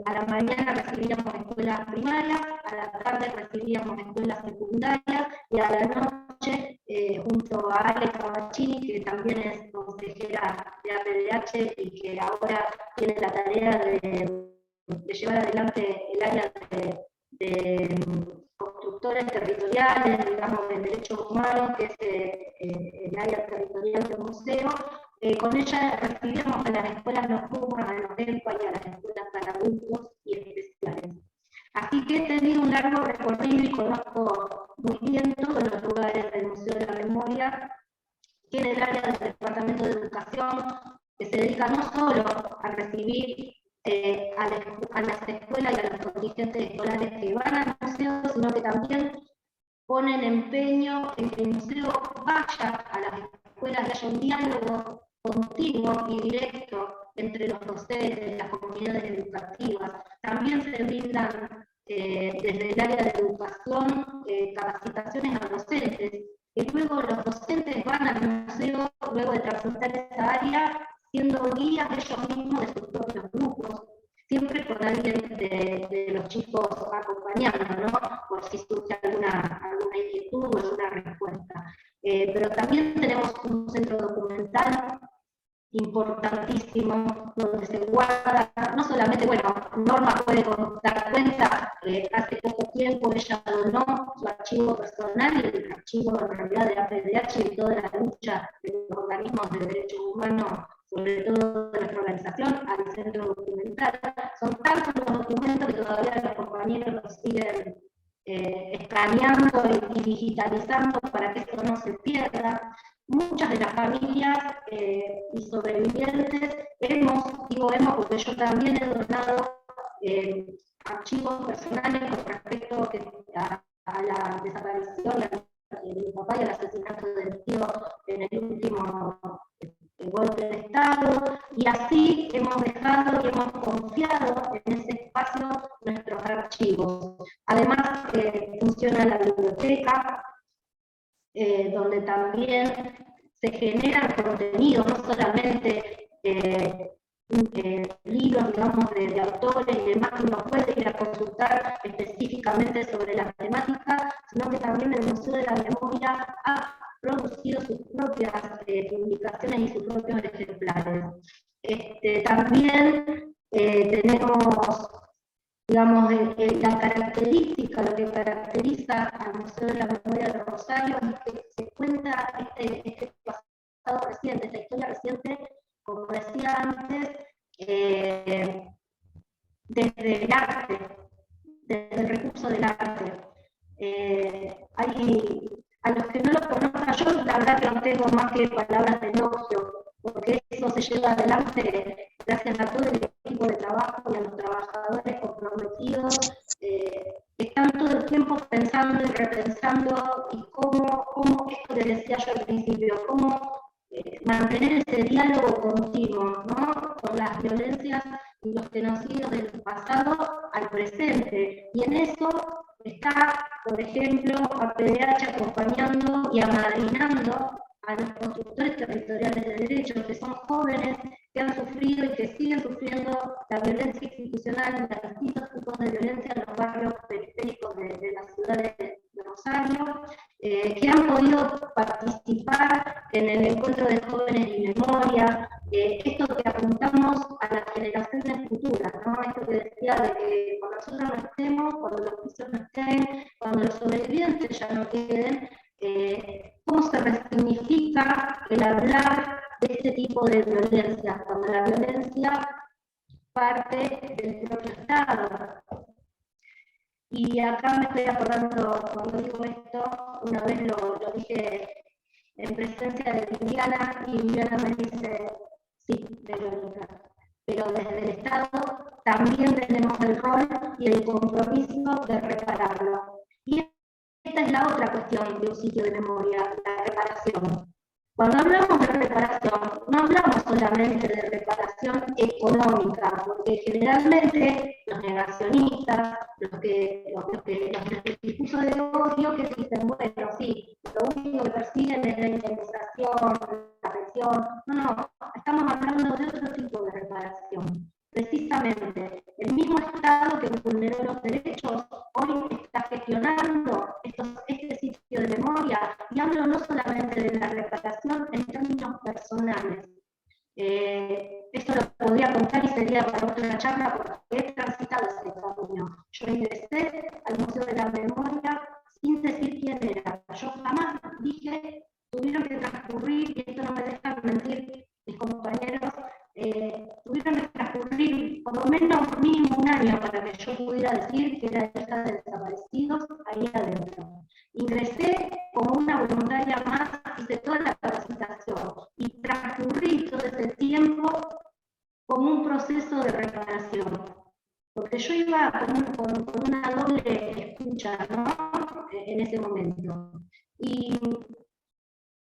Speaker 1: A la mañana recibíamos escuelas primarias, a la tarde recibíamos escuelas secundarias, y a la noche, junto a Ale Cavaccini, que también es consejera de APDH y que ahora tiene la tarea de llevar adelante el área de constructores territoriales, digamos, de derechos humanos, que es el área territorial del museo. Con ella recibíamos a las escuelas nocturnas, a los EMPA y a las escuelas para adultos y especiales. Así que he tenido un largo recorrido y conozco muy bien todos los lugares del Museo de la Memoria. Tiene el área del Departamento de Educación, que se dedica no solo a recibir a las escuelas y a los contingentes escolares que van al museo, sino que también ponen empeño en que el museo vaya a las escuelas, y haya un diálogo continuo y directo entre los docentes, las comunidades educativas. También se brindan desde el área de educación capacitaciones a docentes, que luego los docentes van al museo, luego de transitar esa área, siendo guías ellos mismos de sus propios grupos, siempre con alguien de los chicos acompañando, ¿no?, por si surge alguna inquietud o alguna respuesta. Pero también tenemos un centro documental importantísimo, donde se guarda, no solamente, bueno, Norma puede dar cuenta, hace poco tiempo ella donó su archivo personal y el archivo en realidad de APDH y toda la lucha de los organismos de derechos humanos sobre todo de nuestra organización, al centro documental. Son tantos los documentos que todavía los compañeros los siguen escaneando y digitalizando para que esto no se pierda. Muchas de las familias y sobrevivientes digo hemos porque yo también he donado archivos personales con respecto a la desaparición de mi papá y al asesinato de mi tío en el último golpe de Estado, y así hemos dejado y hemos confiado en ese espacio nuestros archivos. Además, funciona la biblioteca, donde también se generan contenidos, no solamente libros, digamos, de autores y demás que uno puede ir a consultar específicamente sobre la temática, sino que también el Museo de la Memoria ha producido sus propias publicaciones y sus propios ejemplares. También tenemos, digamos, la característica, lo que caracteriza al Museo de la Memoria de Rosario es que se cuenta este pasado reciente, esta historia reciente, como decía antes, desde el arte, desde el recurso del arte. A los que no lo conozcan, yo la verdad que no tengo más que palabras de elogio, porque eso se lleva adelante gracias a todo el equipo de trabajo y a los trabajadores comprometidos, que están todo el tiempo pensando y repensando y cómo esto que decía yo al principio, cómo mantener ese diálogo continuo, ¿no?, con las violencias y los genocidios del pasado al presente. Y en eso está, por ejemplo, APDH acompañando y amadrinando a los constructores territoriales de derechos, que son jóvenes que han sufrido y que siguen sufriendo la violencia institucional, los distintos tipos de violencia en los barrios periféricos de la ciudad de Rosario, que han podido participar en el encuentro de jóvenes y memoria, esto que apuntamos a las generaciones futuras, ¿no? Esto que decía de que cuando nosotros no estemos, cuando los pisos no estén, cuando los sobrevivientes ya no queden, cómo se resignifica el hablar de este tipo de violencia, cuando la violencia parte del propio Estado. Y acá me estoy acordando, cuando digo esto, una vez lo dije en presencia de Viviana, y Viviana me dice, sí, Verónica, pero desde el Estado también tenemos el rol y el compromiso de repararlo. Y esta es la otra cuestión de un sitio de memoria, la reparación. Cuando hablamos de reparación, no hablamos solamente de reparación económica, porque generalmente los negacionistas, los discursos de odio que dicen, bueno, sí, lo único que persiguen es la indemnización, la pensión. No, estamos hablando de otro tipo de reparación. Precisamente, el mismo Estado que vulneró los derechos hoy está gestionando este sitio de memoria, y hablo no solamente de la reparación en términos personales. Esto lo podría contar y sería para otra charla, porque he transitado ese camino. Yo ingresé al Museo de la Memoria sin decir quién era. Yo jamás dije, tuvieron que transcurrir, y esto no me dejan mentir mis compañeros, tuvieron que transcurrir por lo menos mínimo un año para que yo pudiera decir que era hija de desaparecidos ahí adentro. Ingresé como una voluntaria más, hice toda la capacitación y transcurrí todo ese tiempo como un proceso de reparación. Porque yo iba con una doble escucha, ¿no?, en ese momento. Y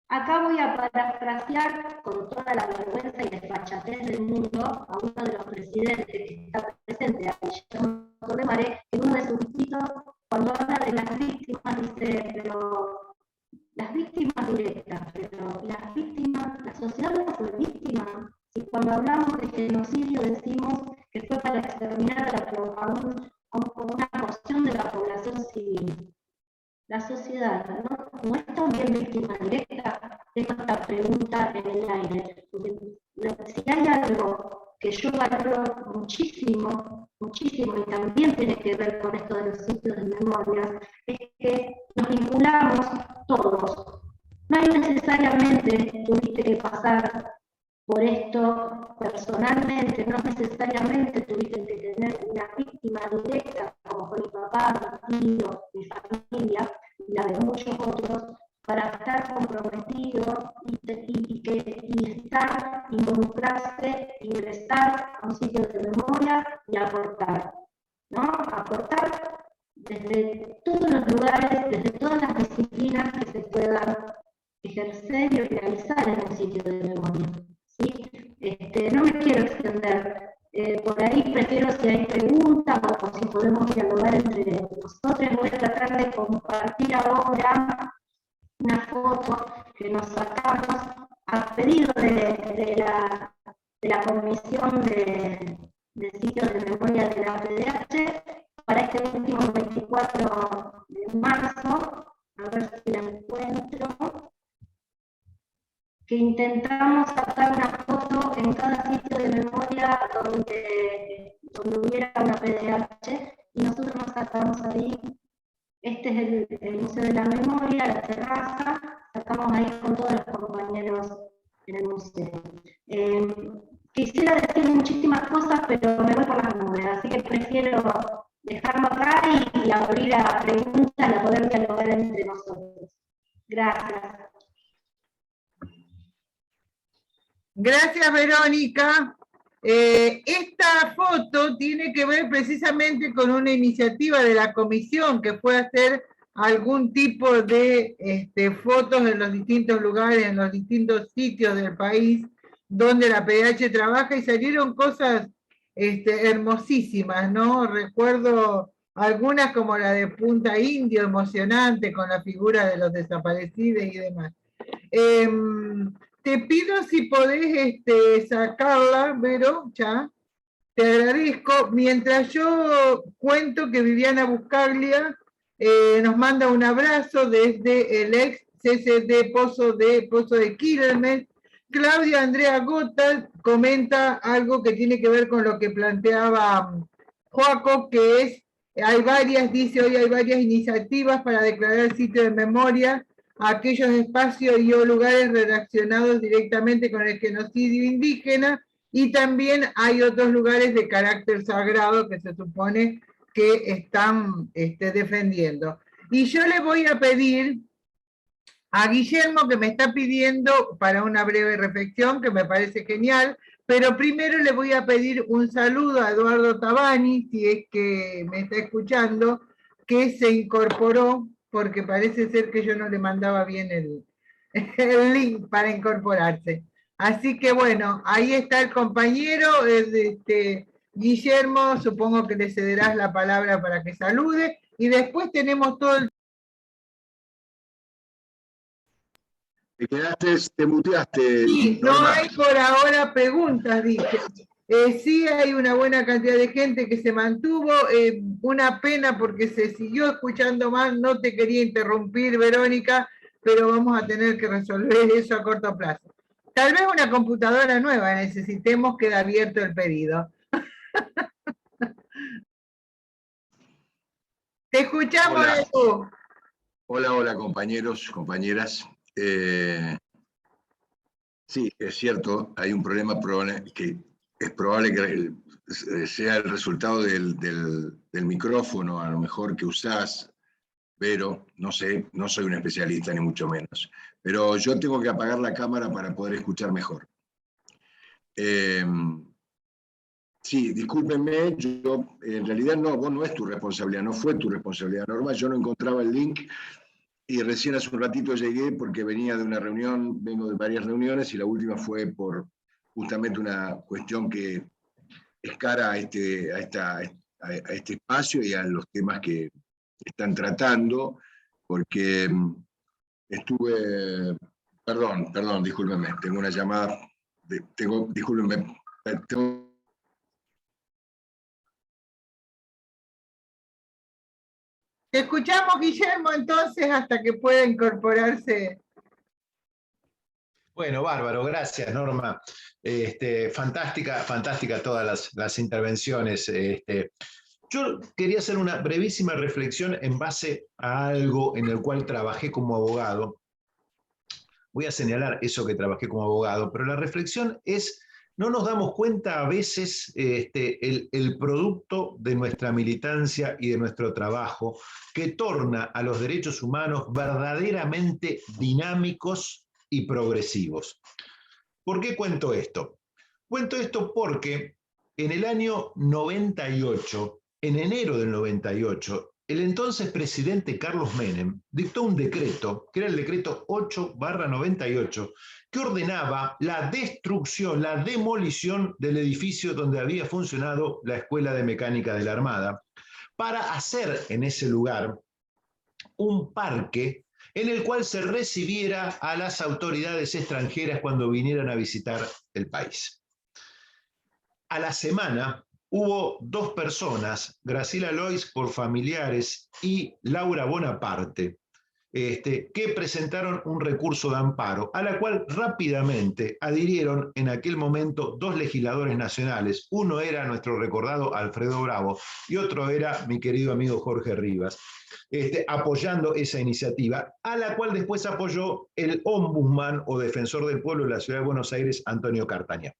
Speaker 1: acá voy a parafrasear con toda la vergüenza y desfachatez del mundo a uno de los presidentes que está presente, a Guillermo Torremaré, en uno de sus distritos, cuando habla de las víctimas, dice, pero las víctimas directas, pero las víctimas, la sociedad no fue víctima. Si cuando hablamos de genocidio decimos que fue para exterminar a una porción de la población civil. La sociedad no es también víctima directa. Dejo esta pregunta en el aire. Si hay algo que yo valoro muchísimo, muchísimo, y también tiene que ver con esto de los sitios de memoria, es que nos vinculamos todos. No hay necesariamente tuviste que pasar por esto personalmente, no necesariamente tuviste que tener una víctima directa, como fue mi papá, mi tío, mi familia, y la de muchos otros, para estar comprometido y estar, involucrarse, ingresar a un sitio de memoria y aportar, ¿no? Aportar desde todos los lugares, desde todas las disciplinas que se puedan ejercer y realizar en un sitio de memoria, ¿sí? No me quiero extender, por ahí prefiero si hay preguntas o si podemos dialogar entre nosotros. Voy a tratar de compartir ahora una foto que nos sacamos a pedido de la Comisión de Sitios de Memoria de la PDH para este último 24 de marzo, a ver si la encuentro, que intentamos sacar una foto en cada sitio de memoria donde hubiera una PDH, y nosotros nos sacamos ahí. Este es el Museo de la Memoria, la terraza, sacamos ahí con todos los compañeros en el museo. Quisiera decir muchísimas cosas, pero me voy por las nubes, así que prefiero dejarlo acá y abrir a preguntas, a poder dialogar entre nosotros. Gracias.
Speaker 2: Gracias, Verónica. Esta foto tiene que ver precisamente con una iniciativa de la comisión que fue hacer algún tipo de fotos en los distintos lugares, en los distintos sitios del país donde la PDH trabaja, y salieron cosas hermosísimas, ¿no? Recuerdo algunas como la de Punta Indio, emocionante, con la figura de los desaparecidos y demás. Te pido si podés sacarla, Vero, ya. Te agradezco. Mientras yo cuento que Viviana Buscaglia nos manda un abrazo desde el ex CCD Pozo de Quilmes. Claudia Andrea Gota comenta algo que tiene que ver con lo que planteaba Joaco, que es, dice hoy hay varias iniciativas para declarar el sitio de memoria a aquellos espacios y o lugares relacionados directamente con el genocidio indígena, y también hay otros lugares de carácter sagrado que se supone que están defendiendo. Y yo le voy a pedir a Guillermo, que me está pidiendo para una breve reflexión, que me parece genial, pero primero le voy a pedir un saludo a Eduardo Tabani, si es que me está escuchando, que se incorporó, porque parece ser que yo no le mandaba bien el link para incorporarse. Así que bueno, ahí está el compañero, Guillermo, supongo que le cederás la palabra para que salude, y después tenemos todo el...
Speaker 7: Te quedaste, te muteaste.
Speaker 2: Sí, no hay por ahora preguntas, dije. Sí hay una buena cantidad de gente que se mantuvo, una pena porque se siguió escuchando mal, no te quería interrumpir, Verónica, pero vamos a tener que resolver eso a corto plazo. Tal vez una computadora nueva necesitemos, queda abierto el pedido. Te escuchamos, Edu.
Speaker 7: Hola, hola compañeros, compañeras. Sí, es cierto, hay un problema que es probable que sea el resultado del micrófono, a lo mejor que usás, pero no sé, no soy un especialista ni mucho menos. Pero yo tengo que apagar la cámara para poder escuchar mejor. Sí, discúlpenme, yo en realidad vos no es tu responsabilidad, no fue tu responsabilidad, Norma, yo no encontraba el link. Y recién hace un ratito llegué porque venía de una reunión, vengo de varias reuniones, y la última fue por justamente una cuestión que es cara a este espacio y a los temas que están tratando, porque estuve... Perdón, discúlpenme, tengo una llamada, discúlpenme,
Speaker 2: Te escuchamos, Guillermo, entonces, hasta que pueda incorporarse.
Speaker 3: Bueno, bárbaro, gracias, Norma. Fantástica todas las intervenciones. Yo quería hacer una brevísima reflexión en base a algo en el cual trabajé como abogado, voy a señalar eso que trabajé como abogado, pero la reflexión es, no nos damos cuenta a veces el producto de nuestra militancia y de nuestro trabajo que torna a los derechos humanos verdaderamente dinámicos y progresivos. ¿Por qué cuento esto? Cuento esto porque en el año 98, en enero del 98, el entonces presidente Carlos Menem dictó un decreto, que era el decreto 8/98, que ordenaba la destrucción, la demolición del edificio donde había funcionado la Escuela de Mecánica de la Armada, para hacer en ese lugar un parque en el cual se recibiera a las autoridades extranjeras cuando vinieran a visitar el país. A la semana hubo 2 personas, Graciela Lois por familiares y Laura Bonaparte, que presentaron un recurso de amparo, a la cual rápidamente adhirieron en aquel momento 2 legisladores nacionales. Uno era nuestro recordado Alfredo Bravo y otro era mi querido amigo Jorge Rivas, apoyando esa iniciativa, a la cual después apoyó el ombudsman o defensor del pueblo de la Ciudad de Buenos Aires, Antonio Cartañá.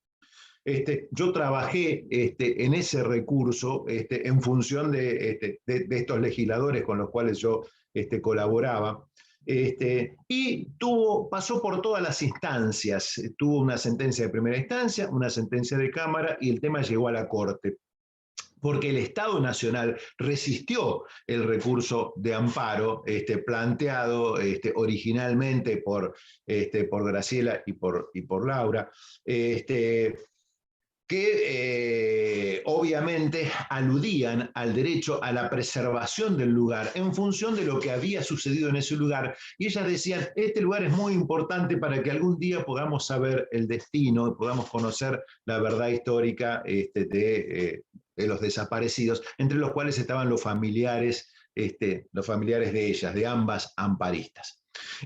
Speaker 3: Yo trabajé en ese recurso en función de estos legisladores con los cuales yo colaboraba, y pasó por todas las instancias. Tuvo una sentencia de primera instancia, una sentencia de Cámara, y el tema llegó a la Corte, porque el Estado Nacional resistió el recurso de amparo planteado originalmente por Graciela y por Laura, que obviamente aludían al derecho a la preservación del lugar en función de lo que había sucedido en ese lugar. Y ellas decían, este lugar es muy importante para que algún día podamos saber el destino y podamos conocer la verdad histórica de los desaparecidos, entre los cuales estaban los familiares de ellas, de ambas amparistas.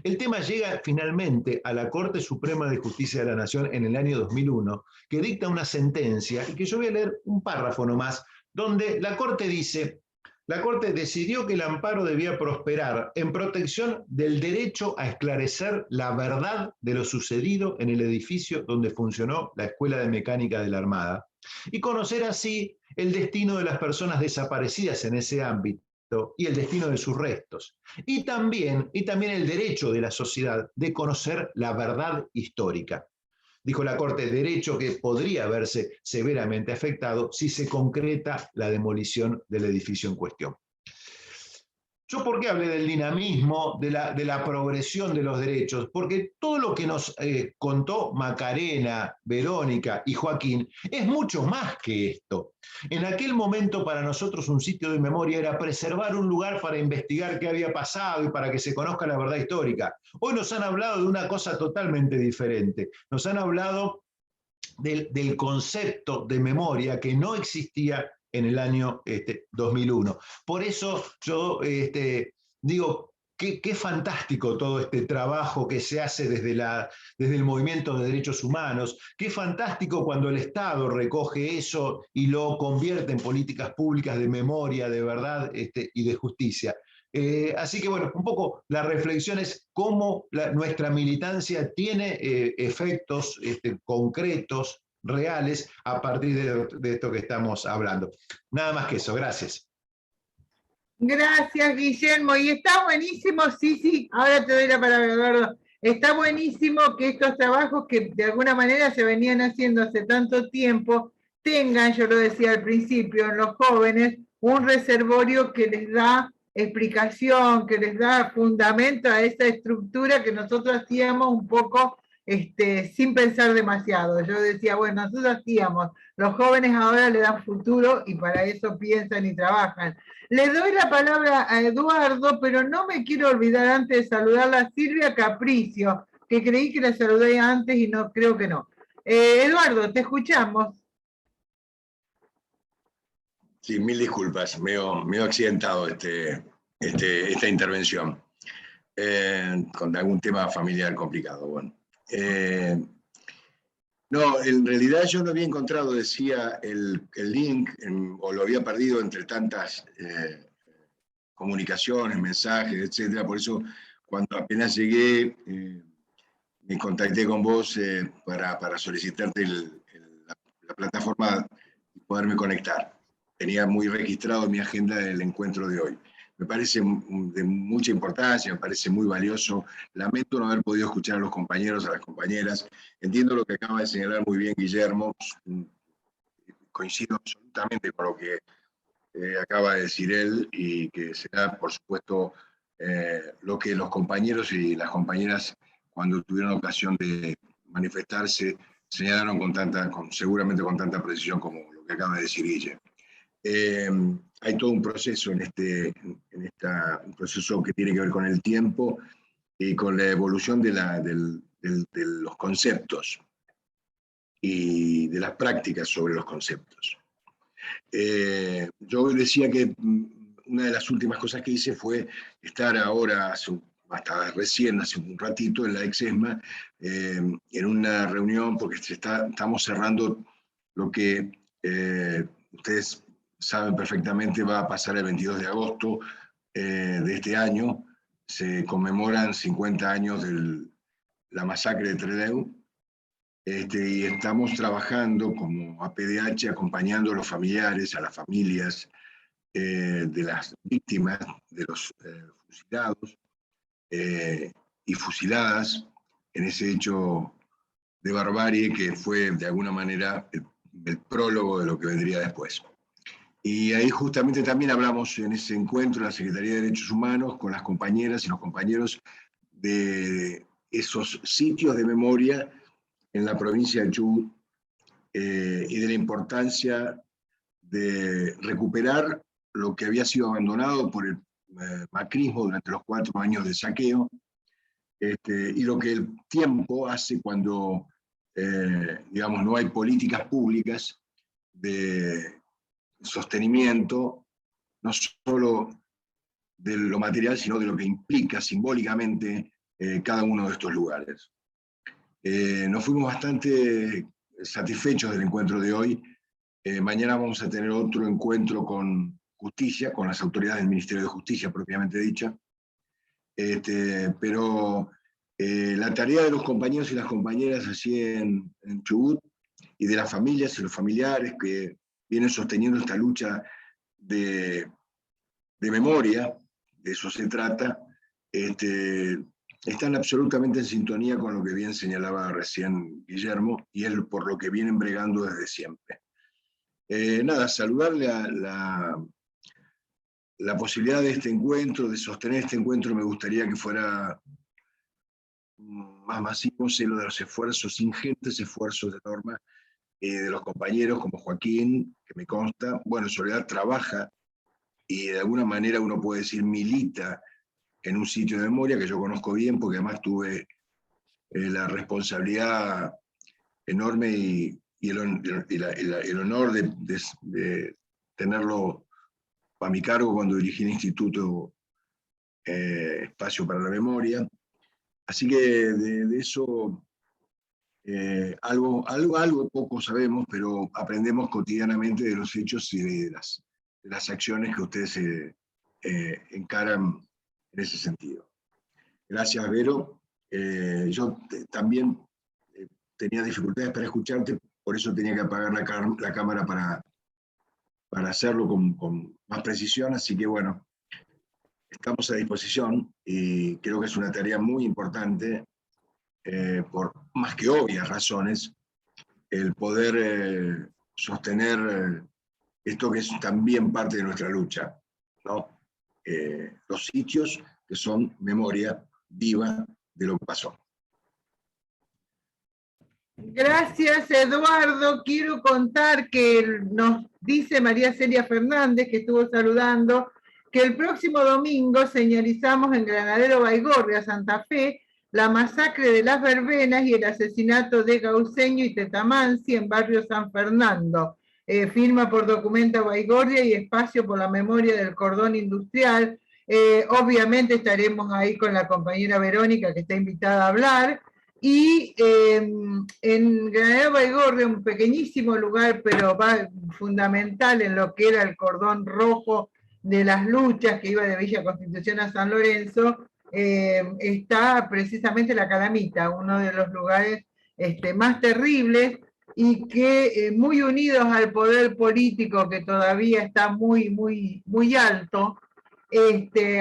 Speaker 3: El tema llega finalmente a la Corte Suprema de Justicia de la Nación en el año 2001, que dicta una sentencia, y que yo voy a leer un párrafo nomás, donde la Corte dice: la Corte decidió que el amparo debía prosperar en protección del derecho a esclarecer la verdad de lo sucedido en el edificio donde funcionó la Escuela de Mecánica de la Armada, y conocer así el destino de las personas desaparecidas en ese ámbito y el destino de sus restos, y también el derecho de la sociedad de conocer la verdad histórica. Dijo la Corte, derecho que podría verse severamente afectado si se concreta la demolición del edificio en cuestión. ¿Yo por qué hablé del dinamismo, de la progresión de los derechos? Porque todo lo que nos contó Macarena, Verónica y Joaquín es mucho más que esto. En aquel momento para nosotros un sitio de memoria era preservar un lugar para investigar qué había pasado y para que se conozca la verdad histórica. Hoy nos han hablado de una cosa totalmente diferente. Nos han hablado del concepto de memoria que no existía en el año 2001. Por eso yo digo, qué fantástico todo este trabajo que se hace desde el movimiento de derechos humanos, qué fantástico cuando el Estado recoge eso y lo convierte en políticas públicas de memoria, de verdad y de justicia. Así que bueno, un poco la reflexión es cómo nuestra militancia tiene efectos concretos, reales, a partir de esto que estamos hablando. Nada más que eso, gracias.
Speaker 2: Gracias, Guillermo. Y está buenísimo, sí, ahora te doy la palabra, Eduardo. Está buenísimo que estos trabajos que de alguna manera se venían haciendo hace tanto tiempo tengan, yo lo decía al principio, en los jóvenes, un reservorio que les da explicación, que les da fundamento a esa estructura que nosotros hacíamos un poco sin pensar demasiado. Yo decía, bueno, nosotros hacíamos, los jóvenes ahora le dan futuro y para eso piensan y trabajan. Le doy la palabra a Eduardo, pero no me quiero olvidar antes de saludarla a Silvia Capricio, que creí que la saludé antes y no, creo que no. Eduardo, te escuchamos.
Speaker 7: Sí, mil disculpas, me he accidentado esta intervención con algún tema familiar complicado. Bueno. No, en realidad yo no había encontrado, decía, el link, o lo había perdido entre tantas comunicaciones, mensajes, etcétera. Por eso, cuando apenas llegué, me contacté con vos para solicitarte la plataforma y poderme conectar. Tenía muy registrado en mi agenda el encuentro de hoy. Me parece de mucha importancia, me parece muy valioso. Lamento no haber podido escuchar a los compañeros, a las compañeras. Entiendo lo que acaba de señalar muy bien Guillermo. Coincido absolutamente con lo que acaba de decir él y que será, por supuesto, lo que los compañeros y las compañeras, cuando tuvieron ocasión de manifestarse, señalaron seguramente con tanta precisión como lo que acaba de decir Guille. Hay todo un proceso un proceso que tiene que ver con el tiempo y con la evolución de los conceptos y de las prácticas sobre los conceptos. Yo decía que una de las últimas cosas que hice fue estar ahora, hasta recién, hace un ratito, en la ex-ESMA, en una reunión, porque estamos cerrando lo que ustedes saben perfectamente va a pasar el 22 de agosto de este año. Se conmemoran 50 años de la masacre de Trelew. Y estamos trabajando como APDH, acompañando a los familiares, a las familias de las víctimas, de los fusilados y fusiladas en ese hecho de barbarie que fue de alguna manera el prólogo de lo que vendría después. Y ahí justamente también hablamos en ese encuentro de la Secretaría de Derechos Humanos con las compañeras y los compañeros de esos sitios de memoria en la provincia de Chubut y de la importancia de recuperar lo que había sido abandonado por el macrismo durante los 4 años de saqueo, y lo que el tiempo hace cuando, digamos, no hay políticas públicas de sostenimiento, no solo de lo material, sino de lo que implica simbólicamente cada uno de estos lugares. Nos fuimos bastante satisfechos del encuentro de hoy. Mañana vamos a tener otro encuentro con justicia, con las autoridades del Ministerio de Justicia propiamente dicha. Pero la tarea de los compañeros y las compañeras así en Chubut, y de las familias y los familiares que vienen sosteniendo esta lucha de memoria, de eso se trata, están absolutamente en sintonía con lo que bien señalaba recién Guillermo, y es por lo que vienen bregando desde siempre. Nada, saludarle a la posibilidad de este encuentro, de sostener este encuentro. Me gustaría que fuera más masivo, lo de los esfuerzos, ingentes esfuerzos de Norma, de los compañeros como Joaquín, que me consta, bueno, Soledad trabaja y de alguna manera uno puede decir milita en un sitio de memoria que yo conozco bien, porque además tuve la responsabilidad enorme y el honor de tenerlo a mi cargo cuando dirigí el Instituto Espacio para la Memoria. Así que de eso algo poco sabemos, pero aprendemos cotidianamente de los hechos y de las acciones que ustedes encaran en ese sentido. Gracias, Vero. Yo también tenía dificultades para escucharte, por eso tenía que apagar la cámara para hacerlo con más precisión, así que bueno, estamos a disposición y creo que es una tarea muy importante, por más que obvias razones, el poder sostener esto que es también parte de nuestra lucha, ¿no? Los sitios que son memoria viva de lo que pasó.
Speaker 2: Gracias, Eduardo. Quiero contar que nos dice María Celia Fernández, que estuvo saludando, que el próximo domingo señalizamos en Granadero Baigorria, Santa Fe, la masacre de las verbenas y el asesinato de Gauceño y Tetamansi en barrio San Fernando. Firma por Documenta Baigorria y Espacio por la Memoria del Cordón Industrial. Obviamente estaremos ahí con la compañera Verónica, que está invitada a hablar. Y en Granadero Baigorria, un pequeñísimo lugar, pero fundamental en lo que era el cordón rojo de las luchas que iba de Villa Constitución a San Lorenzo, está precisamente la Calamita, uno de los lugares más terribles, y que muy unidos al poder político que todavía está muy, muy, muy alto,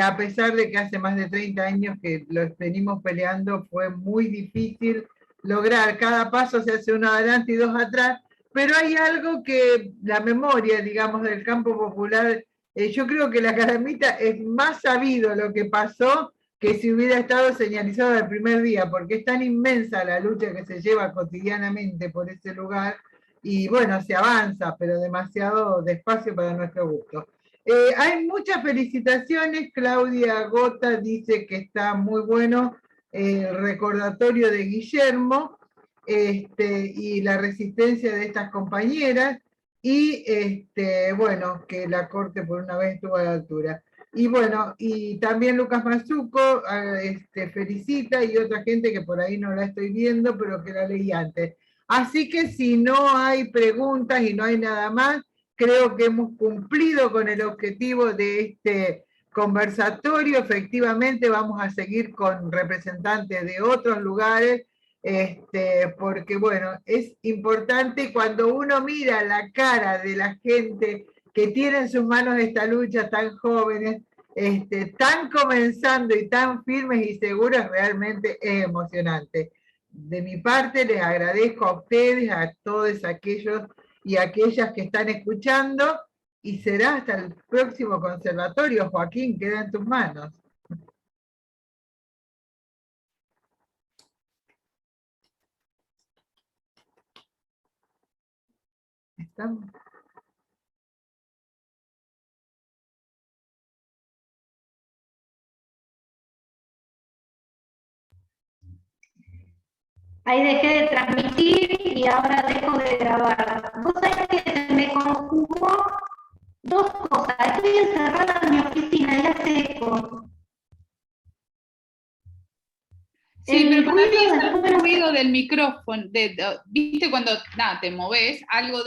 Speaker 2: a pesar de que hace más de 30 años que los venimos peleando, fue muy difícil lograr. Cada paso se hace uno adelante y dos atrás, pero hay algo que la memoria, digamos, del campo popular, yo creo que la Calamita es más sabido lo que pasó que si hubiera estado señalizado el primer día, porque es tan inmensa la lucha que se lleva cotidianamente por ese lugar, y bueno, se avanza, pero demasiado despacio para nuestro gusto. Hay muchas felicitaciones. Claudia Gota dice que está muy bueno el recordatorio de Guillermo, y la resistencia de estas compañeras, y bueno, que la Corte por una vez estuvo a la altura. Y bueno, y también Lucas Mazuco felicita, y otra gente que por ahí no la estoy viendo, pero que la leí antes. Así que si no hay preguntas y no hay nada más, creo que hemos cumplido con el objetivo de este conversatorio. Efectivamente vamos a seguir con representantes de otros lugares, porque bueno, es importante cuando uno mira la cara de la gente que tiene en sus manos esta lucha, tan jóvenes, tan comenzando y tan firmes y seguras, realmente es emocionante. De mi parte les agradezco a ustedes, a todos aquellos y aquellas que están escuchando, y será hasta el próximo conservatorio. Joaquín, queda en tus manos. ¿Estamos?
Speaker 1: Ahí dejé de transmitir y ahora dejo de grabar. Vos sabés que se me conjugó dos cosas. Estoy encerrada en mi oficina y hace eco.
Speaker 5: Sí, pero para mí es el ruido del micrófono, ¿viste cuando te moves? Algo de